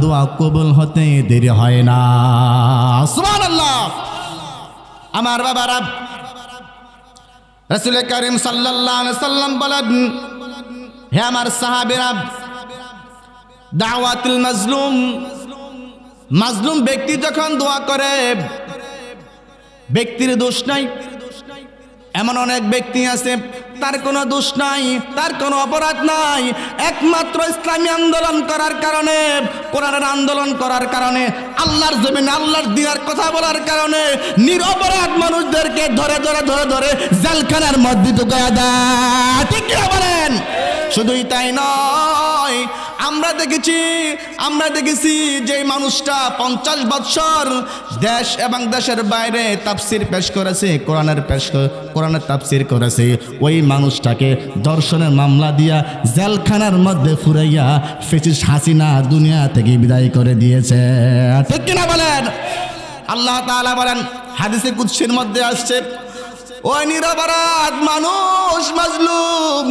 দোয়া কবুল হতে দেরি হয় না। সুবহানাল্লাহ। আমার বাবারা, রাসূল করিম সাল্লাল্লাহু আলাইহি সাল্লাম বলেন, হে আমার সাহাবীরা, দাওয়াতুল মাজলুম ব্যক্তি যখন দোয়া করে, ব্যক্তির দোষ নাই। এমন অনেক ব্যক্তি আছে, তার কোনো দোষ নাই, তার কোনো অপরাধ নাই, একমাত্র ইসলামী আন্দোলন করার কারণে, কোরআনের আন্দোলন করার কারণে, আল্লাহর জমিনে আল্লাহর দিনের কথা বলার কারণে নিরপরাধ মানুষদেরকে ধরে জেলখানার মধ্যে ঢুকায়া দেয়। ঠিক কি বলেন? শুধুই তাই নয়, আমরা দেখেছি যে মানুষটা 50 বছর দেশ এবং দেশের বাইরে তাফসির পেশ করেছে, কোরআনের তাফসির করেছে, ওই মানুষটাকে ধর্ষণের মামলা দিয়া জেলখানার মধ্যে ফুরাইয়া ফেসিস হাসিনা দুনিয়া থেকে বিদায় করে দিয়েছে। ঠিক কিনা বলেন? আল্লাহ তাআলা বলেন, হাদিসে কুদসির মধ্যে আসছে, ওই নিরপরাধ মানুষ, মাজলুম,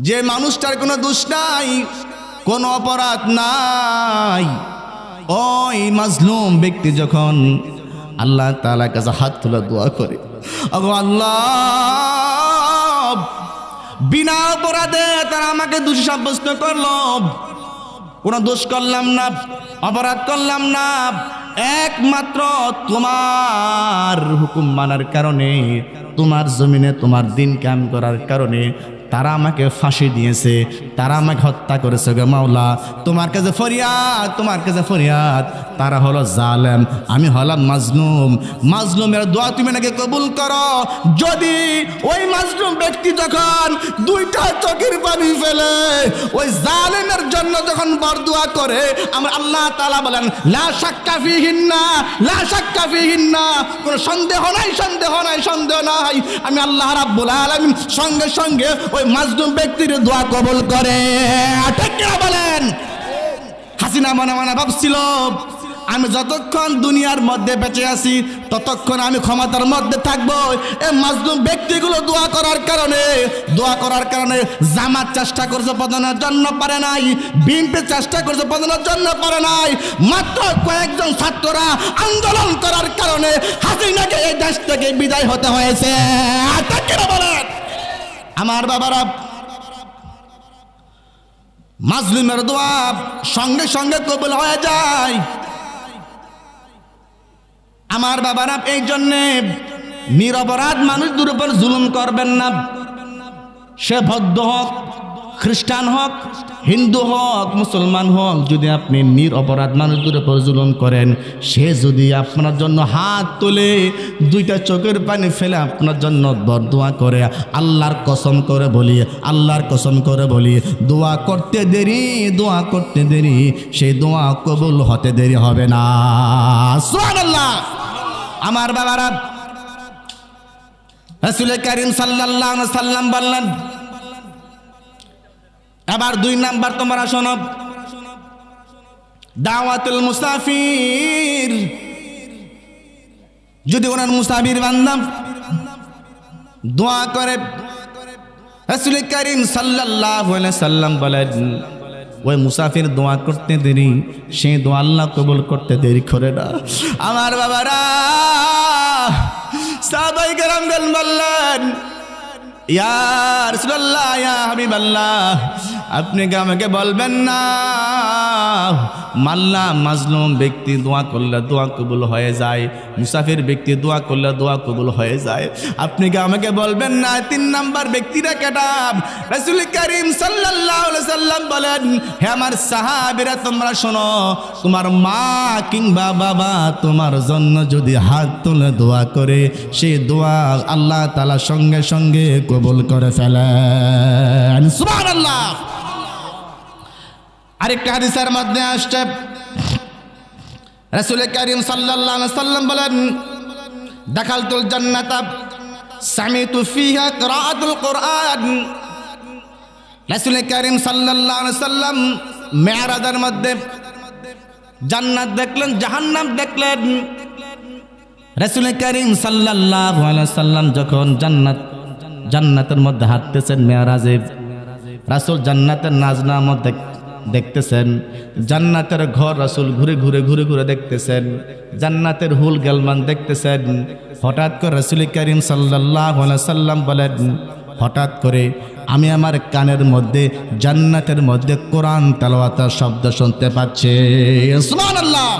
যে মানুষটার কোনো দোষ নাই, কোনো অপরাধ নাই, ওই মাজলুম ব্যক্তি যখন আল্লাহ তাআলার কাছে হাত তুলে দোয়া করে, ওগো আল্লাহ, বিনা অপরাধে তারা আমাকে দোষী সাব্যস্ত করলো, কোনো দোষ করলাম না, অপরাধ করলাম না, একমাত্র তোমার হুকুম মানার কারণে, তোমার জমিনে তোমার দিন কায়েম করার কারণে তারা আমাকে ফাঁসি দিয়েছে, তারা আমাকে হত্যা করেছে। গো মাওলা, তোমার কাছে ফরিয়াদ, তারা হলো জালেম, আমি হলাম মাজলুম। মাজলুমের দোয়া তুমি নাকি কবুল করো। যদি ওই মাজলুম ব্যক্তি যখন দুইটা চোখের পানি ফেলে ওই জালেমের জন্য যখন বরদোয়া করে, আমরা আল্লাহ তাআলা বলেন, লা শাক্কা ফিহিন্না, কোনো সন্দেহ নাই, আমি আল্লাহ রাব্বুল আলামিন সঙ্গে সঙ্গে ওই মাজলুম ব্যক্তির দোয়া কবুল করে। ঠিক কিনা বলেন? হাসিনা মনে মনে ভাবছিল, আমি যতক্ষণ দুনিয়ার মধ্যে বেঁচে আছি ততক্ষণ আমি ক্ষমতার মধ্যে থাকবো। এই মাজলুম ব্যক্তিগুলো দোয়া করার কারণে জামাত চেষ্টা করছে পতনের জন্য, পারে নাই। বিএনপি চেষ্টা করছে পতনের জন্য, পারে নাই। মাত্র কয়েকজন ছাত্ররা আন্দোলন করার কারণে হাসিনাকে এই দেশ থেকে বিদায় হতে হয়েছে। ঠিক কিনা বলেন? আমার বাবারা, মাজলুমের দোয়া সঙ্গে সঙ্গে কবুল হয়ে যায়। আমার বাবারা, এই জন্যে নিরপরাধ মানুষদের উপর জুলুম করবেন না। সে বৌদ্ধ হোক, খ্রিস্টান হোক, হিন্দু হোক, মুসলমান হোক, যদি আপনি নিরপরাধ মানুষদের উপর জুলুম করেন, সে যদি আপনার জন্য হাত তুলে দুইটা চোখের পানি ফেলে আপনার জন্য বরদোয়া করে, আল্লাহর কসম করে বলি, দোয়া করতে দেরি, সেই দোয়া কবুল হতে দেরি হবে না। সুবহানাল্লাহ। আমার বাবারা, রাসূল কারীম সাল্লাল্লাহু আলাইহি সাল্লাম বললেন, এবার 2 নাম্বার তোমরা শোনো, দাওয়াতুল মুসাফির। যদি ওনার মুসাফির বান্দা দোয়া করে, রাসূল কারীম সাল্লাল্লাহু আলাইহি সাল্লাম বলেন, ওই মুসাফির দোয়া করতে দেরি, সেই দোয়া আল্লাহ কবুল করতে দেরি করে না। আমার বাবারা, সাহাবায়ে কেরামগণ বললেন, ইয়া রাসূলুল্লাহ, ইয়া হাবিবাল্লাহ, আপনি কি আমাকে বলবেন না, মাল্লা মাজলুম ব্যক্তি দোয়া করলে দোয়া কবুল হয়ে যায়, মুসাফির ব্যক্তি দোয়া করলে দোয়া কবুল হয়ে যায়, আপনি কি আমাকে বলবেন না 3 নাম্বার ব্যক্তিরা কেটা? রাসূল কারীম সাল্লাল্লাহু আলাইহি সাল্লাম বলেন, হে আমার সাহাবীরা, তোমরা শোনো, তোমার মা কিংবা বাবা তোমার জন্য যদি হাত তুলে দোয়া করে, সেই দোয়া আল্লাহ তাআলা সঙ্গে সঙ্গে কবুল করে ফেলেন। সুবহানাল্লাহ। আরেকটা হাদিসের মধ্যে আসছে, রাসূল কারীম সাল্লাল্লাহু আলাইহি সাল্লাম বলেন, দাখালতুল জান্নাতা সামিতু ফিহা কিরাআতুল কুরআন। রাসূল কারীম সাল্লাল্লাহু আলাইহি সাল্লাম মেরাজের মধ্যে জান্নাত দেখলেন, জাহান্নাম দেখলেন। রাসূল কারীম সাল্লাল্লাহু আলাইহি সাল্লাম যখন জান্নাতের মধ্যে হাঁটতেছেন মেরাজে, রাসূল জান্নাতের নাজনামত দেখতেছেন, জান্নাতের ঘর রাসূল ঘুরে ঘুরে দেখতেছেন, জান্নাতের হুল গেলমান দেখতেছেন। হঠাৎ করে রাসূল কারীম সাল্লাল্লাহু আলাইহি সাল্লাম বলেন, হঠাৎ করে আমি আমার কানের মধ্যে জান্নাতের মধ্যে কোরআন তেলাওয়াতের শব্দ শুনতে পাচ্ছি। সুবহানাল্লাহ।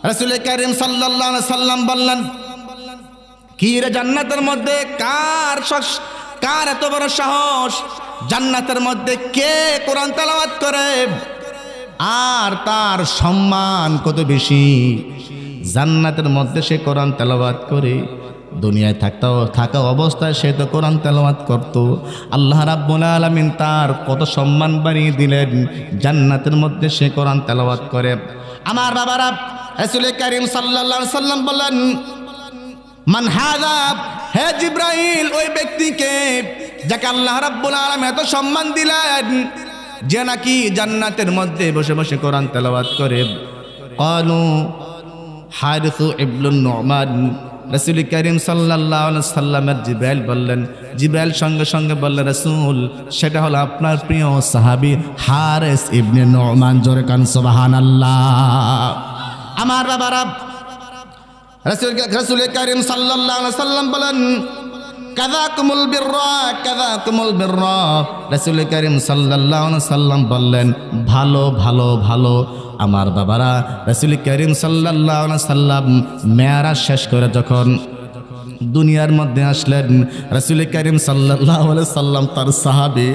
রাসূল কারীম সাল্লাল্লাহু আলাইহি সাল্লাম বললেন, কি রে, জান্নাতের মধ্যে কার এত বড় সাহস? জান্নাতের মধ্যে কে কোরআন তেলাওয়াত করে আর তার সম্মান কত বেশি? জান্নাতের মধ্যে সে কোরআন তেলাওয়াত করে, দুনিয়ায় থাকা অবস্থায় সে তো কোরআন তেলাওয়াত করত। আল্লাহ রাব্বুল আলামিন তার কত সম্মান বাড়িয়ে দিলেন, জান্নাতের মধ্যে সে কোরআন তেলাওয়াত করে। আমার বাবারা, রাসূল কারীম সাল্লাল্লাহু আলাইহি সাল্লাম বলেন, মান হাযা, হে জিবরাইল, ওই ব্যক্তিকে যাকে আল্লাহ রাব্বুল আলামিন এত সম্মান দিলেন, যে নাকি জান্নাতের মধ্যে বসে বসে কোরআন তেলাওয়াত করে। ক্বালু হারিস ইবনে নুমান। রাসূল কারীম সাল্লাল্লাহু আলাইহি সাল্লামের জিবরাইল বললেন, জিবরাইল সঙ্গে সঙ্গে বললেন, রাসূল, সেটা হলো আপনার প্রিয় সাহাবী হারিস ইবনে নুমান। জোরে কান সুবহানাল্লাহ। আমার বাবারা, রাসূল কারীম সাল্লাল্লাহু আলাইহি সাল্লাম বলেন, কাযাকুমুল বিররা, কাযাকুমুল বিররা। রাসূল কারীম সাল্লাল্লাহু আলাইহি সাল্লাম বললেন, ভালো ভালো ভালো। আমার বাবারা, রাসূল কারীম সাল্লাল্লাহু আলাইহি সাল্লাম মেরাজ শেষ করে যখন দুনিয়ার মধ্যে আসলেন, রাসূল কারীম সাল্লাল্লাহু আলাইহি সাল্লাম তার সাহাবী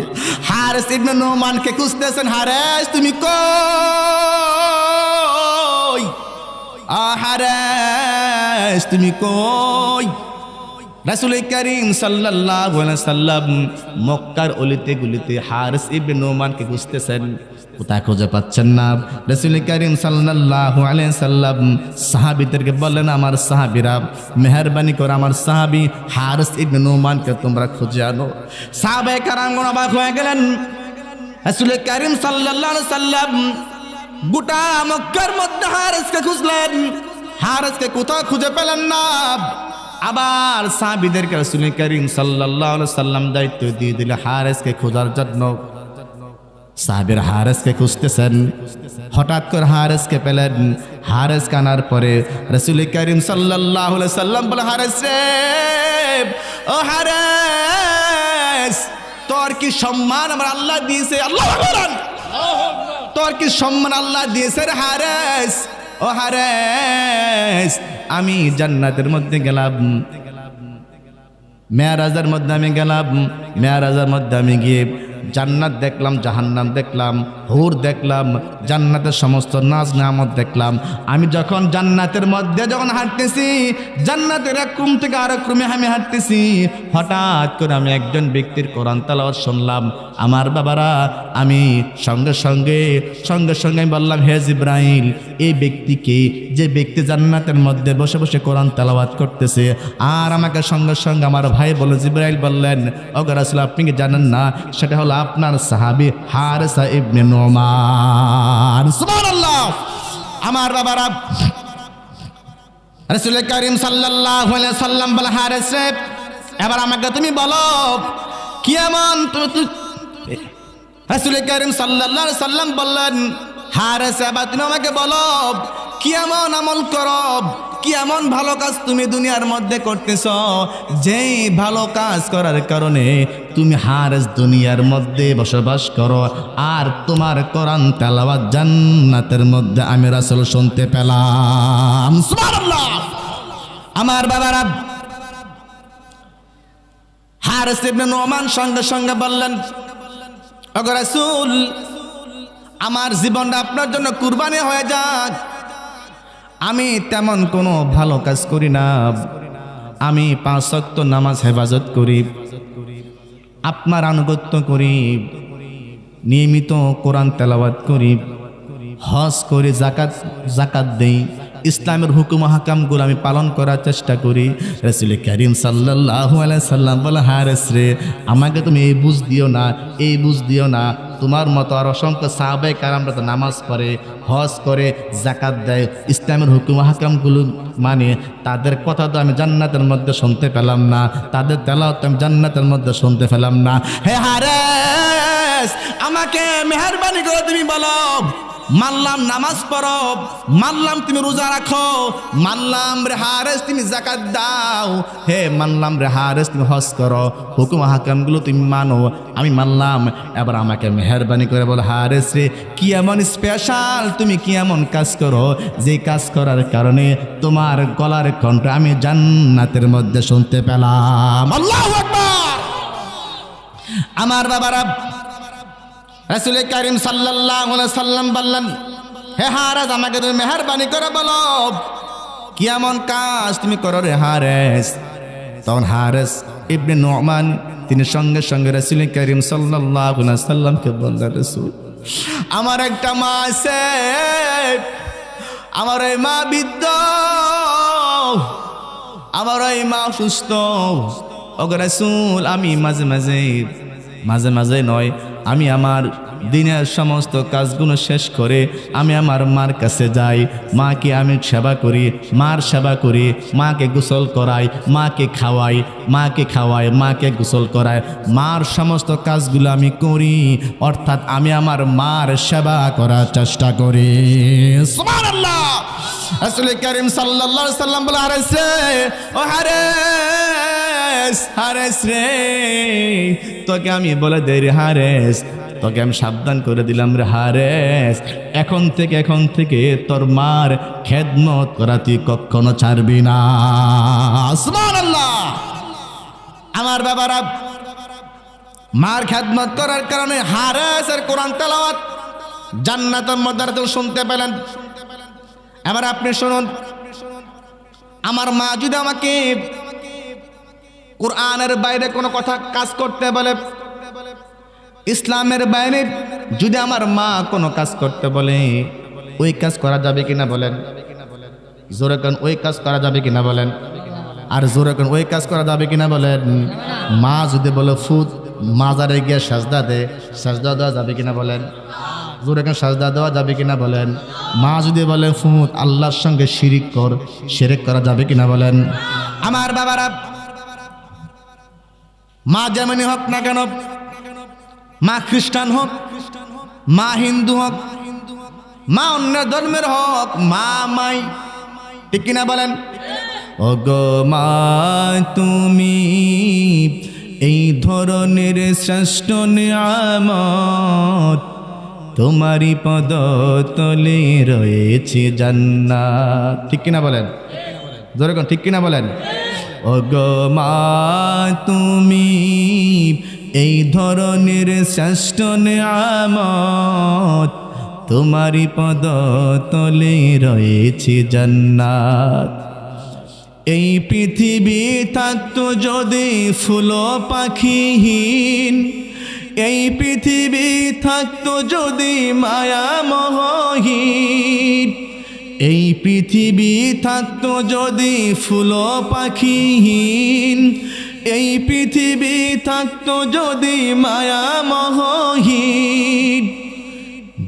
হারিস ইবনে নুমানকে খুঁজতেছেন। হারিস, তুমি কই? হারিস, তুমি কই? রাসূল কারীম সাল্লাল্লাহু আলাইহি সাল্লাম মক্কার অলিতে গলিতে হারিস ইবনে নুমানকে খুঁজতেছেন, কোথায় খুঁজে পাচ্ছেন না। রাসূল কারীম সাল্লাল্লাহু আলাইহি সাল্লাম সাহাবীদেরকে বললেন, আমার সাহাবীরা, মেহেরবানি করে আমার সাহাবী হারিস ইবনে নুমানকে তোমরা খুঁজে আনো। সাহাবায়ে কেরামগণ অবাক হয়ে গেলেন। রাসূল কারীম সাল্লাল্লাহু আলাইহি সাল্লাম গোটা মক্কার মধ্যে হারিসকে খুঁজলেন, হারিসকে কোথাও খুঁজে পেলেন না। আবার সাহাবীদেরকে রাসূল কারীম সাল্লাল্লাহু আলাইহি সাল্লাম দায়িত্ব দিয়ে দিলে হারিসকে খোঁজার জন্য। সাহাবীরা হারিসকে খুঁজতেছেন, হঠাৎ করে হারিসকে পেলেন। হারিস কানার পরে রাসূল কারীম সাল্লাল্লাহু আলাইহি সাল্লাম বলে, হারিস রে, ও হারিস, তোর কি সম্মান আমার আল্লাহ দিয়েছে। আল্লাহু আকবার। তোর কি সম্মান আল্লাহ দিয়েছে রে হারিস। ও হারিস, আমি জান্নাতের মধ্যে গেলাম, মেরাজের মধ্যে আমি গেলাম, মেরাজের মধ্যে আমি গিয়ে জান্নাত দেখলাম, জাহান্নাম দেখলাম, হুর দেখলাম, জান্নাতের সমস্ত নাজ নিয়ামত দেখলাম। আমি যখন জান্নাতের মধ্যে যখন হাঁটতেছি, জান্নাতের এক রুম থেকে আরেক রুমে আমি হাঁটতেছি, হঠাৎ করে আমি একজন ব্যক্তির কোরআন তেলাওয়াত শুনলাম। আমার বাবারা, আমি সঙ্গে সঙ্গে আমি বললাম, হে জিবরাইল, এই ব্যক্তিকে, যে ব্যক্তি জান্নাতের মধ্যে বসে বসে কোরআন তেলাওয়াত করতেছে। আর আমাকে সঙ্গে সঙ্গে আমার ভাই বলে, জিবরাইল বললেন, ওগো রাসূল, আপনি কি জানেন না সেটা হলো আপনার সাহাবী হারিস ইবনে নুমান। সুবহানাল্লাহ। আমার বাবারা, রাসূল কারীম সাল্লাল্লাহু আলাইহি সাল্লাম বলে, হারিস রে, এবার আমাকে তুমি বলো, কি এমন রাসূল কারীম সাল্লাল্লাহু আলাইহি সাল্লাম বললেন, হারিস, এবার তুমি আমাকে বলো, কি এমন আমল করো, কি এমন ভালো কাজ তুমি দুনিয়ার মধ্যে করতেছ, যেই ভালো কাজ করার কারণে তুমি হারিস দুনিয়ার মধ্যে বসবাস করো, আর তোমার কোরআন তেলাওয়াত জান্নাতের মধ্যে আমি রাসূল শুনতে পেলাম। সুবহানাল্লাহ। আমার বাবারা, হারিস ইবনে নুমান সঙ্গে সঙ্গে বললেন, ওগো রাসূল, আমার জীবনটা আপনার জন্য কুরবানি হয়ে যাক। আমি তেমন কোনো ভালো কাজ করি না, আমি 5 ওয়াক্ত নামাজ হেফাজত করি, আপনার আনুগত্য করি, নিয়মিত কোরআন তেলাওয়াত করি, হজ করি, জাকাত দেই, ইসলামের হুকুম হাকামগুলো আমি পালন করার চেষ্টা করি। রাসূল কারীম সাল্লাল্লাহু আলাইহি সাল্লাম বলে, হারিস রে, আমাকে তুমি এই বুঝ দিও না, এই বুঝ দিও না, তোমার মতো আর অসংখ্য সাহাবায়ে কেরামরা তো নামাজ পড়ে, হজ করে, যাকাত দেয়, ইসলামের হুকুম হাকামগুলো মানে, তাদের কথা তো আমি জান্নাতের মধ্যে শুনতে পেলাম না, তাদের তেলাওয়াত আমি জান্নাতের মধ্যে শুনতে পেলাম না। হে হারিস, আমাকে মেহেরবানি করে তুমি বলো, মানলাম নামাজ পড়ো, মানলাম তুমি রোজা রাখো, মানলাম রে হারিস তুমি যাকাত দাও, হে মানলাম রে হারিস তুমি হজ করো, হুকুম হাকামগুলো তুমি মানো, আমি মানলাম। এবার আমাকে মেহেরবানি করে বলো, হারিস রে, কি এমন স্পেশাল, তুমি কি এমন কাজ করো, যে কাজ করার কারণে তোমার গলার কণ্ঠ আমি জান্নাতের মধ্যে শুনতে পেলাম। আল্লাহু আকবার। আমার বাবারা, রাসূল কারীম সাল্লাল্লাহু আলাইহি সাল্লাম বললেন, হে হারিস, আমাকে তুমি মেহেরবানি করে বলো, কি এমন কাজ তুমি করো রে হারিস, তখন হারেস ইবনে নুমান তিনি সঙ্গে সঙ্গে রাসূল করিম সাল্লাল্লাহু আলাইহি সাল্লামকে বললেন, রাসূল আমার একটা মা আছে, আমার এই মা বৃদ্ধ, আমার এই মা অসুস্থ। ওগো রাসূল আমি মাঝে মাঝে নয়, আমি আমার দিনের সমস্ত কাজগুলো শেষ করে আমি আমার মার কাছে যাই, মাকে আমি সেবা করি, মার সেবা করি, মাকে গোসল করাই, মাকে খাওয়াই, মাকে গোসল করাই, মার সমস্ত কাজগুলো আমি করি, অর্থাৎ আমি আমার মার সেবা করার চেষ্টা করি। সুবহানাল্লাহ। রাসূল করিম সাল্লাল্লাহু আলাইহি সাল্লাম বলে, হারেস রে, ও হারেস রে, তোকে আমি বলে দেই রে হারেস, তোকে আমি সাবধান করে দিলাম রে হারেস, এখন থেকে তোর মার খেদমত করা তুই কখনো ছাড়বি না। সুবহানাল্লাহ। আমার বাবারা, মার খেদমত করার কারণে হারেসের কোরআন তেলাওয়াত জান্নাতের মধ্যে শুনতে পেলেন। এবার আপনি শুনুন, আমার মা যদি আমাকে কোরআনের বাইরে কোনো কথা কাজ করতে বলে, ইসলামের বাইরে যদি আমার মা কোনো কাজ করতে বলে, ওই কাজ করা যাবে কিনা বলেন? জোরে কোন ওই কাজ করা যাবে কিনা বলেন? আর জোরে কোন ওই কাজ করা যাবে কিনা বলেন? মা যদি বলে ফুট মাজারে গিয়ে সাজদা দে, সাজদা দেওয়া যাবে কিনা বলেন? জোরে কোন সাজদা দেওয়া যাবে কিনা বলেন? মা যদি বলে ফুট আল্লাহর সঙ্গে শিরিক করা যাবে কিনা বলেন? আমার বাবারা, মা যেমনই হোক না কেন, মা খ্রিস্টান হোক, মা হিন্দু হোক, মা অন্য ধর্মের হোক, মাই, ঠিক কিনা বলেন? ওগো মা তুমি এই ধরনের শ্রেষ্ঠ নিয়ামত, তোমারই পদ তলে রয়েছে জান্নাত, ঠিক কিনা বলেন? জোরে কোন ঠিক কিনা বলেন? ওগো মা তুমি এই ধরনের শ্রেষ্ঠ নিয়ামত, তোমারই পদ তলে রয়েছে জান্নাত। এই পৃথিবী থাকতো যদি ফুল পাখিহীন, এই পৃথিবী থাকতো যদি মায়ামোহহীন, এই পৃথিবী থাকতো যদি ফুল পাখিহীন, এই পৃথিবী থাকতো যদি মায়ামোহহীন,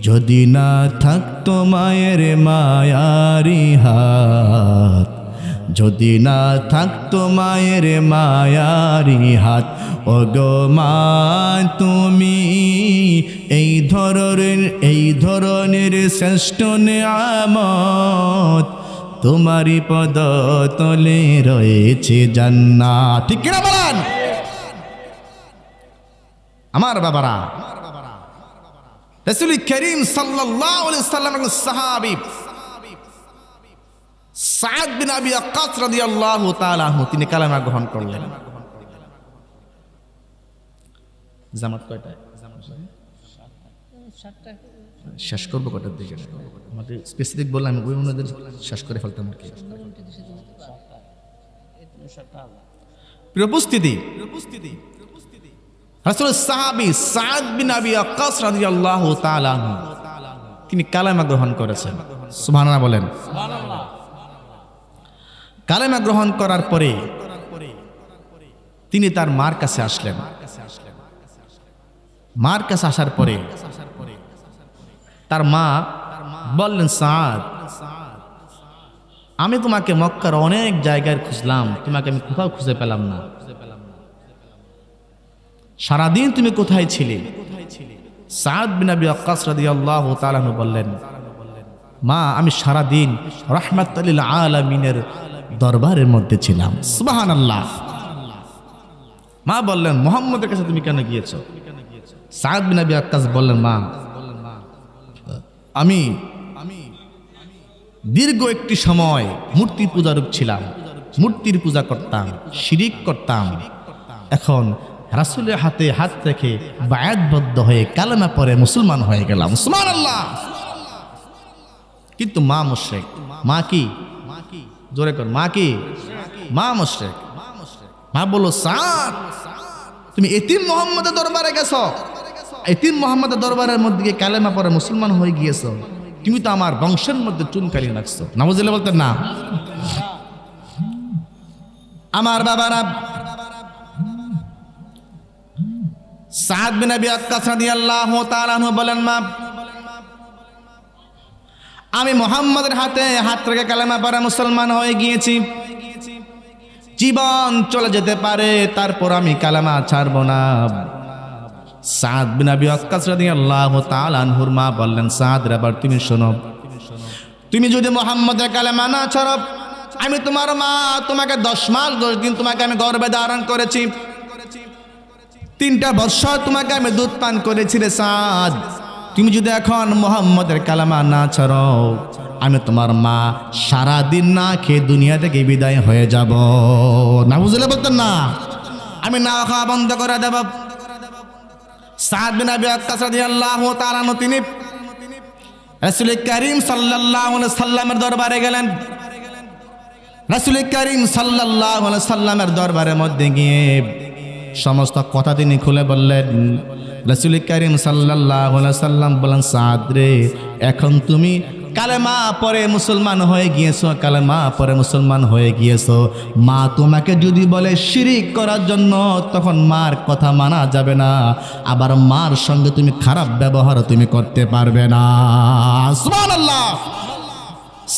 যদি না থাকতো মায়ের মায়ারি হাত, যদি না থাকতো মায়ের মায়ারি হাত, ওগো মা তুমি এই ধরনের শ্রেষ্ঠ নিয়ামত, তোমারই পদ তলে রয়েছে জান্নাত, ঠিক কিনা বলেন? আমার বাবারা, রাসূল করিম সাল্লাল্লাহু আলাইহি সাল্লাম একজন সাহাবী সাদ বিন আবি ওয়াক্কাস রাদিয়াল্লাহু তাআলা আনহু, তিনি কালেমা গ্রহণ করলেন। জামাত কয়টায়? শেষ করবো কটার দিকে? আমাদের স্পেসিফিক বললাম, আমি ওই অনুযায়ী শেষ করে ফেলতাম আর কি। প্রিয় উপস্থিতি, রাসূলের সাহাবী সাদ বিন আবি ওয়াক্কাস রাদিয়াল্লাহু তাআলা আনহু, তিনি কালেমা গ্রহণ করেছেন। সুবহানাল্লাহ বলেন। কালেমা গ্রহণ করার পরে তিনি তার মার কাছে আসলেন। মার কাছে আসার পরে তার মা বললেন, সাদ, আমি তোমাকে মক্কার অনেক জায়গায় খুঁজলাম, তোমাকে আমি কোথাও খুঁজে পেলাম না, সারাদিন তুমি কোথায় ছিলে? সাদ বিন আবি ওয়াক্কাস রাদিয়াল্লাহু তাআলা আনহু বললেন, মা আমি সারাদিন রাহমাতুল লিল আলামিনের দরবারের মধ্যে ছিলাম। সুবহানাল্লাহ। মা বললেন, মুহাম্মদের কাছে তুমি কেন গিয়েছো? সাদ বিন আবি ওয়াক্কাস বললেন, মা আমি দীর্ঘ একটি সময় মূর্তি পূজারূপ ছিলাম, মূর্তির পূজা করতাম, শিরিক করতাম। এখন রাসূলের হাতে হাত রেখে বায়াতবদ্ধ হয়ে কালেমা পড়ে মুসলমান হয়ে গেলাম। সুবহানাল্লাহ। কিন্তু মা মুশরিক। মা কি? জোরে কর, মা কি? মা মুশরিক। মা বলল, সাদ তুমি এতিম মোহাম্মদের দরবারে গেছো, এতিম মোহাম্মদের দরবারের মধ্যে গিয়ে কালেমা পরে মুসলমান হয়ে গিয়েছো, তুমি তো আমার বংশের মধ্যে চুনকারি লাগছো। নাউজুবিল্লাহ বলতেন না? আমার বাবারা, সাদ বিন আবি ওয়াক্কাস রাদিয়াল্লাহু তাআলা আনহু বলেন, মা আমি মুহাম্মাদের হাতে হাত রেখে কালেমা পড়ে মুসলমান হয়ে গিয়েছি, জীবন চলে যেতে পারে তারপর আমি কালেমা ছাড়ব না। সাদ বিন আবি ওয়াক্কাস রাদিয়াল্লাহু তাআলা আনহুর মা বললেন, সাদ রে, এবার তুমি শোনো, তুমি যদি মুহাম্মাদের কালেমা না ছাড়ো, আমি তোমার মা, তোমাকে 10 মাস 10 দিন তোমাকে আমি গর্ভে ধারণ করেছি, 3টা বৎসর তোমাকে আমি দুধ পান করেছি রে সাদ, তুমি যদি এখন মুহাম্মাদের কালেমা না ছাড়ো, আমি তোমার মা সারা দিন না খেয়ে দুনিয়া থেকে বিদায় হয়ে যাব। নাউজুবিল্লাহ বলতেন না? আমি না খাওয়া বন্ধ করে দেব। সাদ বিন আবি ওয়াক্কাস রাদিয়াল্লাহু তাআলা আনহু তিনি রাসূল করিম সাল্লাল্লাহু আলাইহি সাল্লামের দরবারে গেলেন। রাসূল করিম সাল্লাল্লাহু আলাইহি সাল্লামের দরবারের মধ্যে গিয়ে সমস্ত কথা তিনি খুলে বললেন। রাসূল করিম সাল্লাল্লাহু আলাইহি সাল্লাম বলেন, সাদ রে, এখন তুমি কালেমা পরে মুসলমান হয়ে গিয়েছো, কালেমা পরে মুসলমান হয়ে গিয়েছো, মা তোমাকে যদি বলে শিরিক করার জন্য, তখন মার কথা মানা যাবে না, আবার মার সঙ্গে তুমি খারাপ ব্যবহার তুমি করতে পারবে না। সুবহানাল্লাহ।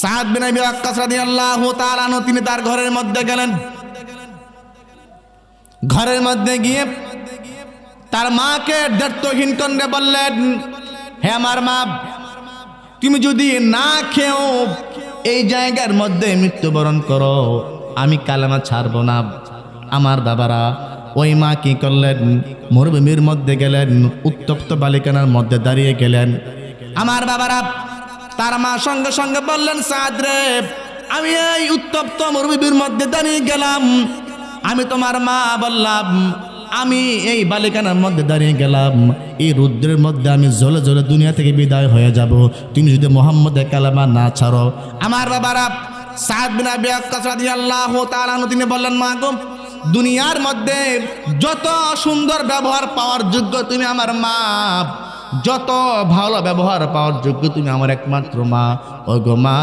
সাদ বিন আবি ওয়াক্কাস রাদিয়াল্লাহু তাআলা আনহু তিনি তার ঘরের মধ্যে গেলেন। ঘরের মধ্যে গিয়ে তার মাকে দায়িত্বহীন করে বললেন, হে আমার মা, তুমি যদি না খেও এই জায়গার মধ্যে মৃত্যুবরণ করো, আমি কালেমা ছাড়বো না। আমার বাবারা, ওই মা কি করলেন, মরুভূমির মধ্যে গেলেন, উত্তপ্ত বালিকানার মধ্যে দাঁড়িয়ে গেলেন। আমার বাবারা, তার মা সঙ্গে সঙ্গে বললেন, সাদ রে, আমি এই উত্তপ্ত মরুভূমির মধ্যে দাঁড়িয়ে গেলাম, আমি তোমার মা বললাম, আমি এই বালিকানার মধ্যে দাঁড়িয়ে গেলাম, এই রুদ্রের মধ্যে আমি জ্বলে জ্বলে দুনিয়া থেকে বিদায় হয়ে যাব, তুমি যদি মুহাম্মাদের কালেমা না ছাড়ো। আমার বাবারা, সাদ বিন আবি ওয়াক্কাস রাদিয়াল্লাহু তাআলা আনহু তিনি বললেন, মা গো, দুনিয়ার মধ্যে যত সুন্দর ব্যবহার পাওয়ার যোগ্য তুমি আমার মা, যত ভালো ব্যবহার পাওয়ার যোগ্য তুমি আমার একমাত্র মা। ও গো মা,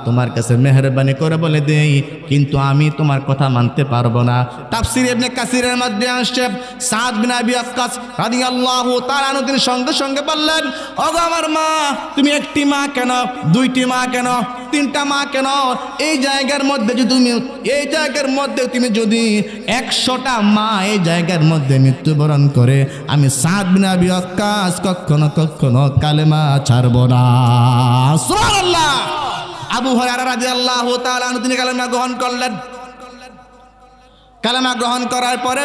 তোমার কাছে মেহেরবানি করে বলে দেই, কিন্তু আমি তোমার কথা মানতে পারবো না। তাফসীর ইবনে কাসিরের মধ্যে আসছে, সাদ বিন আবি ওয়াক্কাস রাদিয়াল্লাহু তাআলা আনহু তিনি সঙ্গে সঙ্গে বললেন, ও গো আমার মা, তুমি একটি মা কেন, 2টি মা কেন, 3টা মা কেন, এই জায়গার মধ্যে যদি তুমি, এই জায়গার মধ্যে তুমি যদি 100টা মা এই জায়গার মধ্যে মৃত্যুবরণ করে, আমি সাদ বিন আবি ওয়াক্কাস কখনো কখনো কালেমা ছাড়ব না। সুবহানাল্লাহ। আবু হুরায়রা রাদিয়াল্লাহু তাআলা আনহু তিনি কালেমা গ্রহণ করলেন। কালেমা গ্রহণ করার পরে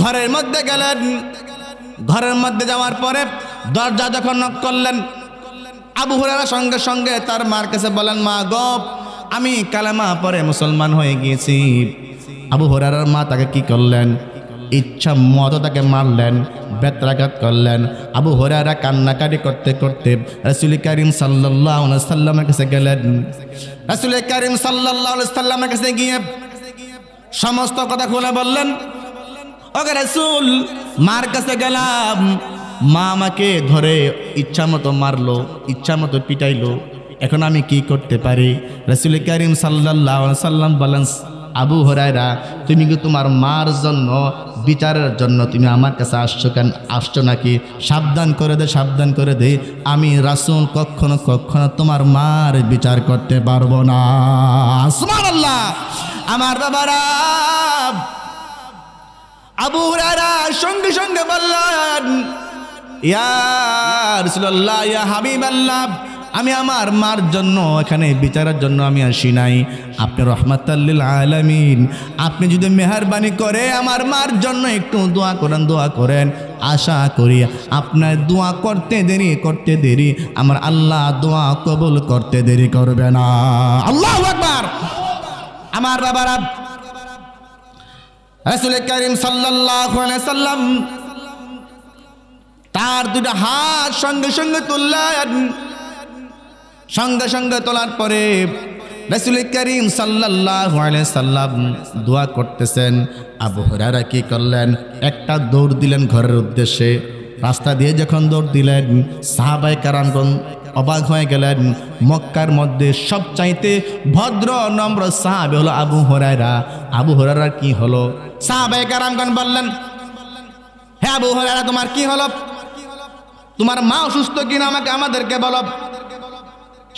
ঘরের মধ্যে গেলেন। ঘরের মধ্যে যাওয়ার পরে দরজা যখন নক করলেন, আবু হুরায়রা সঙ্গে সঙ্গে তার মার কাছে বলেন, মা গো, আমি কালেমা পরে মুসলমান হয়ে গিয়েছি। আবু হুরায়রার মা তাকে কি করলেন, ইচ্ছা মতো তাকে মারলেন, বেত্রাঘাত করলেন। আবু হুরায়রা কান্নাকাটি করতে করতে রাসূল করিম সাল্লাল্লাহু আলাইহি সাল্লামের কাছে গেলেন। রাসূল করিম সাল্লাল্লাহু আলাইহি সাল্লামের কাছে গিয়ে সমস্ত কথা খুলে বললেন, ওকে রাসূল, মার কাছে গেলাম, মা আমাকে ধরে ইচ্ছা মতো মারলো, ইচ্ছা মতো পিটাইলো, এখন আমি কি করতে পারি? রাসূল করিম সাল্লাল্লাহু আলাইহি সাল্লাম বলেন, আবু হুরায়রা, তুমি কি তোমার মার জন্য বিচারের জন্য তুমি আমার কাছে আসছো কেন, আসছো নাকি? সাবধান করে দে, সাবধান করে দে, আমি রাসূল কখনো কখনো তোমার মার বিচার করতে পারবো না। সুবহানাল্লাহ। আমার বাবারা, আবু হুরায়রা সঙ্গে সঙ্গে বললেন, ইয়া রাসূলুল্লাহ, ইয়া হাবিবাল্লাহ, আমি আমার মার জন্য এখানে বিচারের জন্য আমি আসি নাই, আপনি রহমাতাল লিল আলামিন, আপনি যদি মেহেরবানি করে আমার মার জন্য একটু দোয়া করেন, দোয়া করেন, আশা করি আপনার দোয়া করতে দেরি আমার আল্লাহ দোয়া কবুল করতে দেরি করবে না। আল্লাহু আকবার। আমার বাবারা, রাসূল করিম সাল্লাল্লাহু আলাইহি সাল্লাম তার 2টা হাত সঙ্গে সঙ্গে তুললেন। সঙ্গে সঙ্গে তোলার পরে রাসূল করিম সাল্লাল্লাহু আলাইহি সাল্লাম দোয়া করতেছেন। আবু হুরায়রা কি করলেন? একটা দৌড় দিলেন ঘরের উদ্দেশ্যে। রাস্তা দিয়ে যখন দৌড় দিলেন, সাহাবায়ে কেরামগণ অবাক হয়ে গেলেন। মক্কার মধ্যে সবচাইতে ভদ্র নম্র সাহাবী হলো আবু হুরায়রা। আবু হুরায়রার কি হলো? সাহাবায়ে কেরামগণ বললেন, হে আবু হুরায়রা, তোমার কি হলো? তোমার মা অসুস্থ কিনা আমাদেরকে বলো।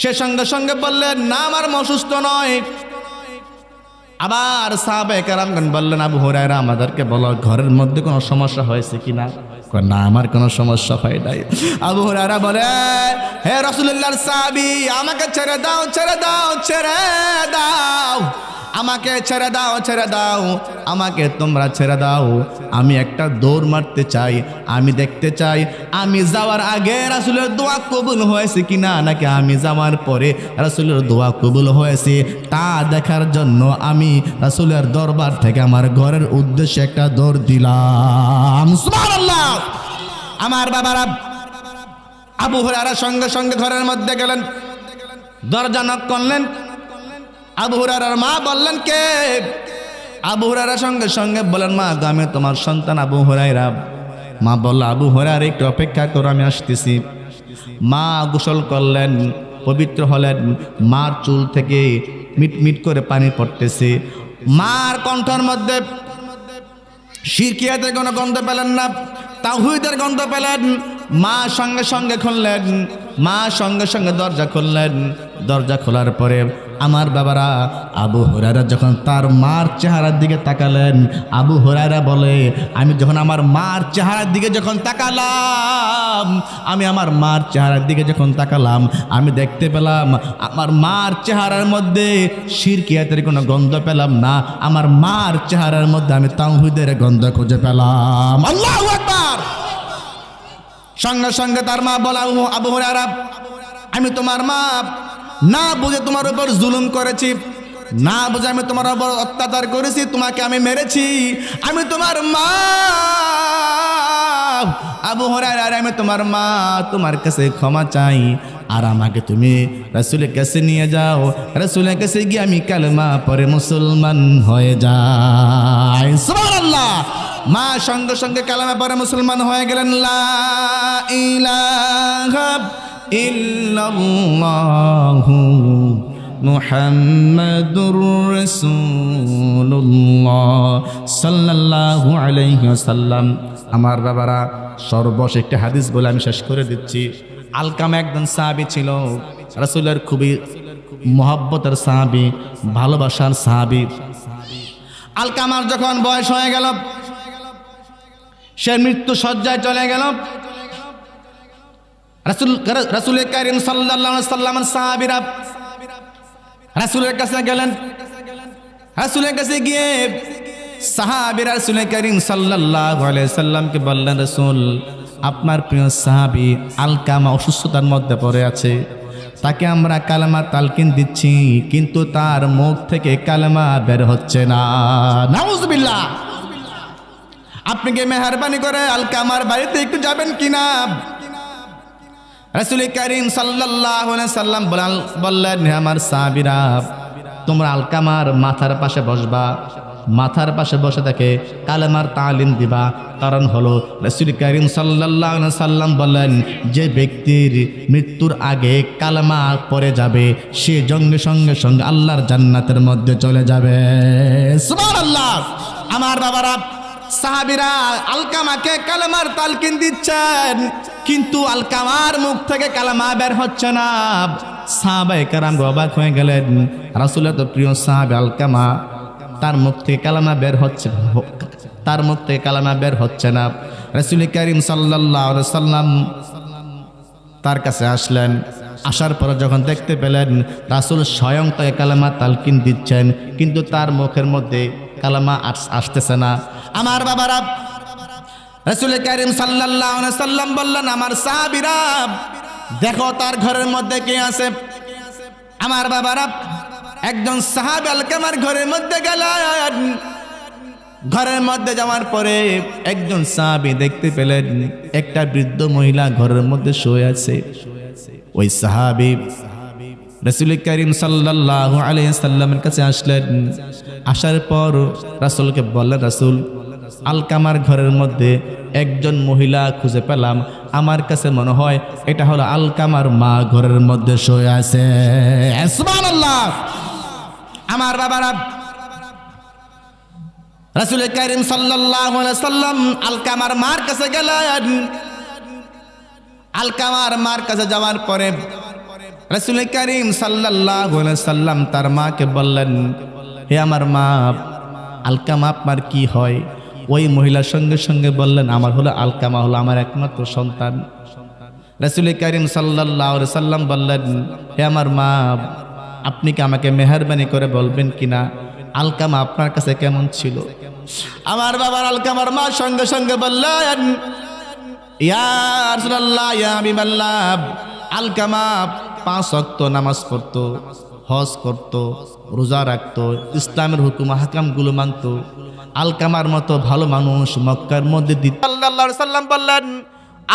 সে সঙ্গে সঙ্গে বললেন, না, আমার মা অসুস্থ নয়। আবার সাহাবায়ে কেরামগণ বললেন, আবু হুরায়রা, আমাদেরকে বলো ঘরের মধ্যে কোনো সমস্যা হয়েছে কিনা? না, আমার কোনো সমস্যা হয় নাই। আবু হুরায়রা বলে, হে রাসূলুল্লাহর সাহাবী, আমাকে ছেড়ে দাও, ছেড়ে দাও, ছেড়ে দাও, আমাকে ছেড়ে দাও, ছেড়ে দাও, আমাকে তোমরা ছেড়ে দাও। আমি একটা দৌড় মারতে চাই, আমি দেখতে চাই আমি যাওয়ার আগে রাসূলের দোয়া কবুল হয়েছে কিনা, নাকি আমি যাওয়ার পরে রাসূলের দোয়া কবুল হয়েছে তা দেখার জন্য আমি রাসূলের দরবার থেকে আমার ঘরের উদ্দেশ্যে একটা দৌড় দিলাম। সুবহানাল্লাহ। আমার বাবারা, আবু হুরায়রা সঙ্গে সঙ্গে ঘরের মধ্যে গেলেন, দরজা নক করলেন। আবু হুরায়রার মা বললেন, কে? আবু হুরায়রা সঙ্গে সঙ্গে বলেন, মা, আমি তোমার সন্তান আবু হুরায়রা। মা বলল, আবু হুরায়রা, একটু অপেক্ষা করো, আমি আসতেছি। মা গোসল করলেন, পবিত্র হলেন। মার চুল থেকে মিটমিট করে পানি পড়তেছে। মার কণ্ঠের মধ্যে শিরকিয়াতের কোনো গন্ধ পেলেন না, তাওহীদের গন্ধ পেলেন। মা সঙ্গে সঙ্গে খুললেন, মা সঙ্গে সঙ্গে দরজা খুললেন। দরজা খোলার পরে আমার বাবারা, আবু হুরায়রা যখন তার মার চেহারার দিকে তাকালেন, আবু হুরায়রা বলে, আমি যখন আমার মার চেহারার দিকে যখন তাকালাম, আমি আমার মার চেহারার দিকে যখন তাকালাম, আমি দেখতে পেলাম আমার মার চেহারার মধ্যে শিরকিয়াতের কোনো গন্ধ পেলাম না। আমার মার চেহারার মধ্যে আমি তাওহীদের গন্ধ খুঁজে পেলাম। আল্লাহু আকবার। সঙ্গে সঙ্গে তার মা বলে, আবু হুরায়রা, আমি তোমার মা, না বুঝে তোমার উপর জুলুম করেছি, না বুঝে আমি তোমার উপর অত্যাচার করেছি, তোমাকে আমি মেরেছি, আমি তোমার মা। আবু হুরায়রা, আমি তোমার মা, তোমার কাছে ক্ষমা চাই, আর আমাকে তুমি রাসূলের কাছে নিয়ে যাও। রাসূলের কাছে গিয়ে আমি কালেমা পড়ে মুসলমান হয়ে যাই। সুবহানাল্লাহ। মা সঙ্গে সঙ্গে কালেমা পড়ে মুসলমান হয়ে গেলেন। লা ইলাহা ইল্লাল্লাহু মুহাম্মাদুর রাসূলুল্লাহ সাল্লাল্লাহু আলাইহি ওয়াসাল্লাম। আমার বাবারা, সর্বশেষ একটা হাদিস বলে আমি শেষ করে দিচ্ছি। আলকামা একজন সাহাবী ছিল, রাসূলের খুবই মহব্বতের সাহাবী, ভালোবাসার সাহাবী। আলকামার যখন বয়স হয়ে গেল, সে মৃত্যু শয্যায় চলে গেল। রাসূল কারীম সাল্লাল্লাহু আলাইহি ওয়াসাল্লামের সাহাবীরা রাসূলের কাছে গেলেন। রাসূলের কাছে গিয়ে সাহাবীরা রাসূল কারীম সাল্লাল্লাহু আলাইহি ওয়াসাল্লামকে বললেন, রাসূল, আপনার প্রিয় সাহাবী আলকামা অসুস্থতার মধ্যে পড়ে আছে, তাকে আমরা কালেমা তালকিন দিচ্ছি, কিন্তু তার মুখ থেকে কালেমা বের হচ্ছে না। নাউজুবিল্লাহ। আপনি কি মেহেরবানি করে আলকামার বাড়িতে একটু যাবেন কিনা? রাসূল কারীম সাল্লাল্লাহু আলাইহি সাল্লাম বললেন, হে আমার সাহাবীরা, তোমরা আলকামার মাথার পাশে বসবা, মাথার পাশে বসে তাকে কালেমার তালিম দিবা। কারণ হলো রাসূল কারীম সাল্লাল্লাহু আলাইহি সাল্লাম বললেন, যে ব্যক্তির মৃত্যুর আগে কালেমা পড়ে যাবে, সে সঙ্গে সঙ্গে সঙ্গে আল্লাহর জান্নাতের মধ্যে চলে যাবে। সুবহানাল্লাহ। আমার বাবারা, সাহাবীরা আলকামাকে কালেমার তালকিন দিচ্ছেন, কিন্তু আলকামার মুখ থেকে কালেমা বের হচ্ছে না। সাহাবায়ে কেরাম অবাক হয়ে গেলেন, রাসূলের তো প্রিয় সাহাবী আলকামা, তার মুখ থেকে কালেমা বের হচ্ছে, তার মুখ থেকে কালেমা বের হচ্ছে না। রাসূল কারীম সাল্লাল্লাহু আলাইহি সাল্লাম তার কাছে আসলেন। আসার পর যখন দেখতে পেলেন রাসূল স্বয়ং তাকে কালেমা তালকিন দিচ্ছেন, কিন্তু তার মুখের মধ্যে কালেমা আসতেছে না। আমার বাবারা, রাসূল কারীম সাল্লাল্লাহু আলাইহি সাল্লাম বললেন, আমার সাহাবীরা, দেখো তার ঘরের মধ্যে কে আছে। আমার বাবারা, একজন সাহাবী আলকামার ঘরের মধ্যে গেলেন। ঘরের মধ্যে যাওয়ার পরে একজন সাহাবী দেখতে পেলেন একটা বৃদ্ধ মহিলা ঘরের মধ্যে শুয়ে আছে। ওই সাহাবী রাসূল করিম সাল্লাল্লাহু আলাইহি সাল্লামের কাছে আসলেন। আসার পর রাসূলকে বললেন, রাসূল, আলকামার ঘরের মধ্যে একজন মহিলা খুঁজে পেলাম, আমার কাছে মনে হয় এটা হলো আলকামার মা ঘরের মধ্যে শুয়ে আছে। সুবহানাল্লাহ। আমার বাবারা, রাসূল করিম সাল্লাল্লাহু আলাইহি সাল্লাম আলকামার মার কাছে গেলেন। আলকামার মার কাছে যাওয়ার পরে রাসূল করিম সাল্লাল্লাহু আলাইহি সাল্লাম তার মাকে বললেন, হে আমার মা, আলকামা আপনার কি হয়? ওই মহিলার সঙ্গে সঙ্গে বললেন, আমার হলো আলকামা হলো আমার একমাত্র সন্তান। রাসূল করিম সাল্লাল্লাহু আলাইহি সাল্লাম বললেন, হে আমার মা, আপনি কি আমাকে মেহেরবানি করে বলবেন কিনা আলকামা আপনার কাছে কেমন ছিল? আমার বাবার আলকামার মা সঙ্গে সঙ্গে বললেন, ইয়া রাসূলুল্লাহ, ইয়া হাবিবাল্লাহ, আলকামা 5 ওয়াক্ত নামাজ পড়তো, হজ করত, রোজা রাখতো, ইসলামের হুকুম হাকামগুলো মানত। আলকামার মতো ভালো মানুষ মক্কার মধ্যে সাল্লাল্লাহু আলাইহি সাল্লাম বললেন,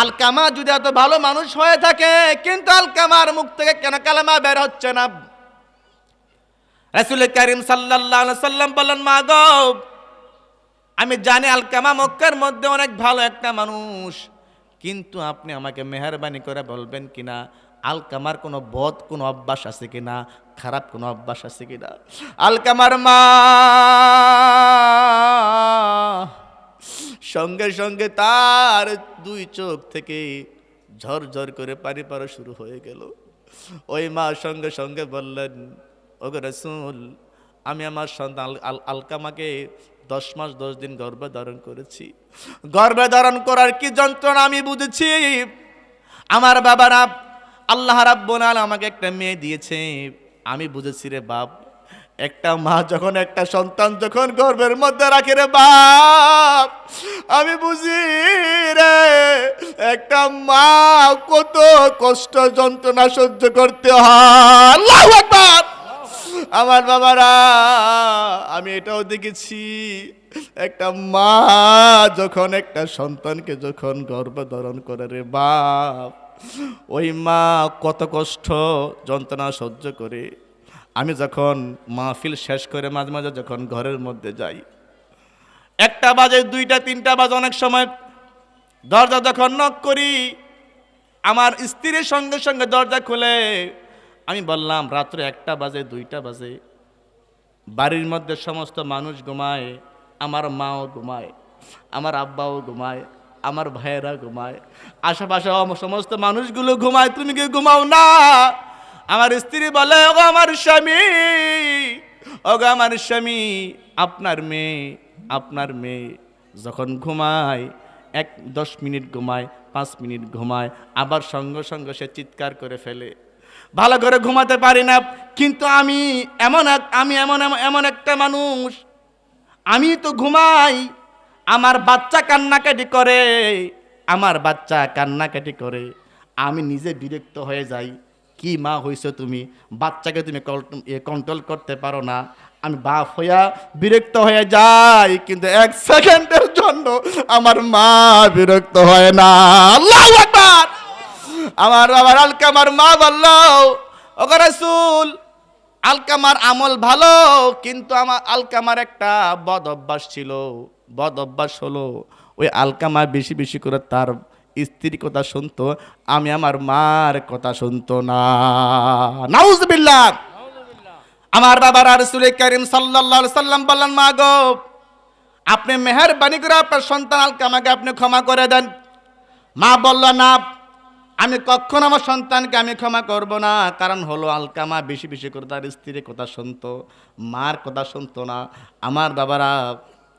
আলকামা যদি এত ভালো মানুষ হয়ে থাকে, কিন্তু আলকামার মুখ থেকে কেন কালেমা বের হচ্ছে না? রাসূল করিম সাল্লাল্লাহু আলাইহি সাল্লাম বললেন, মা গো, আমি জানি আলকামা মক্কার মধ্যে অনেক ভালো একটা মানুষ, কিন্তু আপনি আমাকে মেহেরবানি করে বলবেন কিনা আলকামার কোনো বদ কোনো অভ্যাস আছে কিনা, খারাপ কোনো অভ্যাস আছে কিনা? আলকামার মা সঙ্গে সঙ্গে তার 2 চোখ থেকে ঝরঝর করে পানি পড়া শুরু হয়ে গেল। ওই মা সঙ্গে সঙ্গে বললেন, ওগো রাসূল, আমি আমার সন্তান আলকামাকে 10 মাস 10 দিন গর্ভে ধারণ করেছি। গর্ভে ধারণ করার কি যন্ত্রণা আমি বুঝেছি। আমার বাবারা, আল্লাহ রাব্বুল আলামিন আমাকে একটা মেয়ে দিয়েছে, আমি বুঝেছি রে বাপ, একটা মা যখন একটা সন্তান যখন গর্ভের মধ্যে রাখে রে বাপ, আমি বুঝি রে একটা মা কত কষ্ট যন্ত্রণা সহ্য করতে হয়। আল্লাহু আকবার। আমার বাবারা, আমি এটাও দেখেছি, একটা মা যখন একটা সন্তানকে যখন গর্ভধারণ করে রে বাপ, ওই মা কত কষ্ট যন্ত্রণা সহ্য করে। আমি যখন মাহফিল শেষ করে মাঝে মাঝে যখন ঘরের মধ্যে যাই, 1টা বাজে, 2টা 3টা বাজে, অনেক সময় দরজা যখন নক করি, আমার স্ত্রীর সঙ্গে সঙ্গে দরজা খুলে। আমি বললাম রাত্রে 1টা বাজে, 2টা বাজে, বাড়ির মধ্যে সমস্ত মানুষ ঘুমায়, আমার মাও ঘুমায়, আমার আব্বাও ঘুমায়, আমার ভাইয়েরা ঘুমায়, আশেপাশে সমস্ত মানুষগুলো ঘুমায়, তুমি কি ঘুমাও না? আমার স্ত্রী বলে, ওগো আমার স্বামী, ওগো আমার স্বামী, আপনার মেয়ে যখন ঘুমায় 10 মিনিট ঘুমায়, 5 মিনিট ঘুমায়, আবার সঙ্গে সঙ্গে সে চিৎকার করে ফেলে, ভালো করে ঘুমাতে পারি না। কিন্তু আমি এমন একটা মানুষ, আমি তো ঘুমাই, আমার বাচ্চা কান্নাকাটি করে, আমি নিজে বিরক্ত হয়ে যাই। কি মা হইছো তুমি, বাচ্চাকে তুমি কন্ট্রোল করতে পারো না? আমি বাপ হইয়া বিরক্ত হয়ে যাই, কিন্তু 1 সেকেন্ডের জন্য আমার মা বিরক্ত হয় না। আল্লাহু আকবার। আমার বাবার আলকামার মা বলল, ওগো রাসূল, আলকামার আমল ভালো, কিন্তু আমার আলকামার একটা বদ অভ্যাস ছিল। বদ অভ্যাস হলো, ওই আলকামা বেশি বেশি করে তার স্ত্রীর কথা শুনতো, আমি আমার মার কথা শুনতো না। নাউজুবিল্লাহ। আমার বাবার রাসূল করিম সাল্লাল্লাহু আলাইহি সাল্লাম বললেন, মা গো, আপনি মেহেরবানি করে আপনার সন্তান আলকামাকে আপনি ক্ষমা করে দেন। মা বলল, না, আমি কখনো আমার সন্তানকে আমি ক্ষমা করব না। কারণ হলো আলকামা বেশি বেশি করে তার স্ত্রীর কথা শুনতো, মার কথা শুনতো না। আমার বাবারা,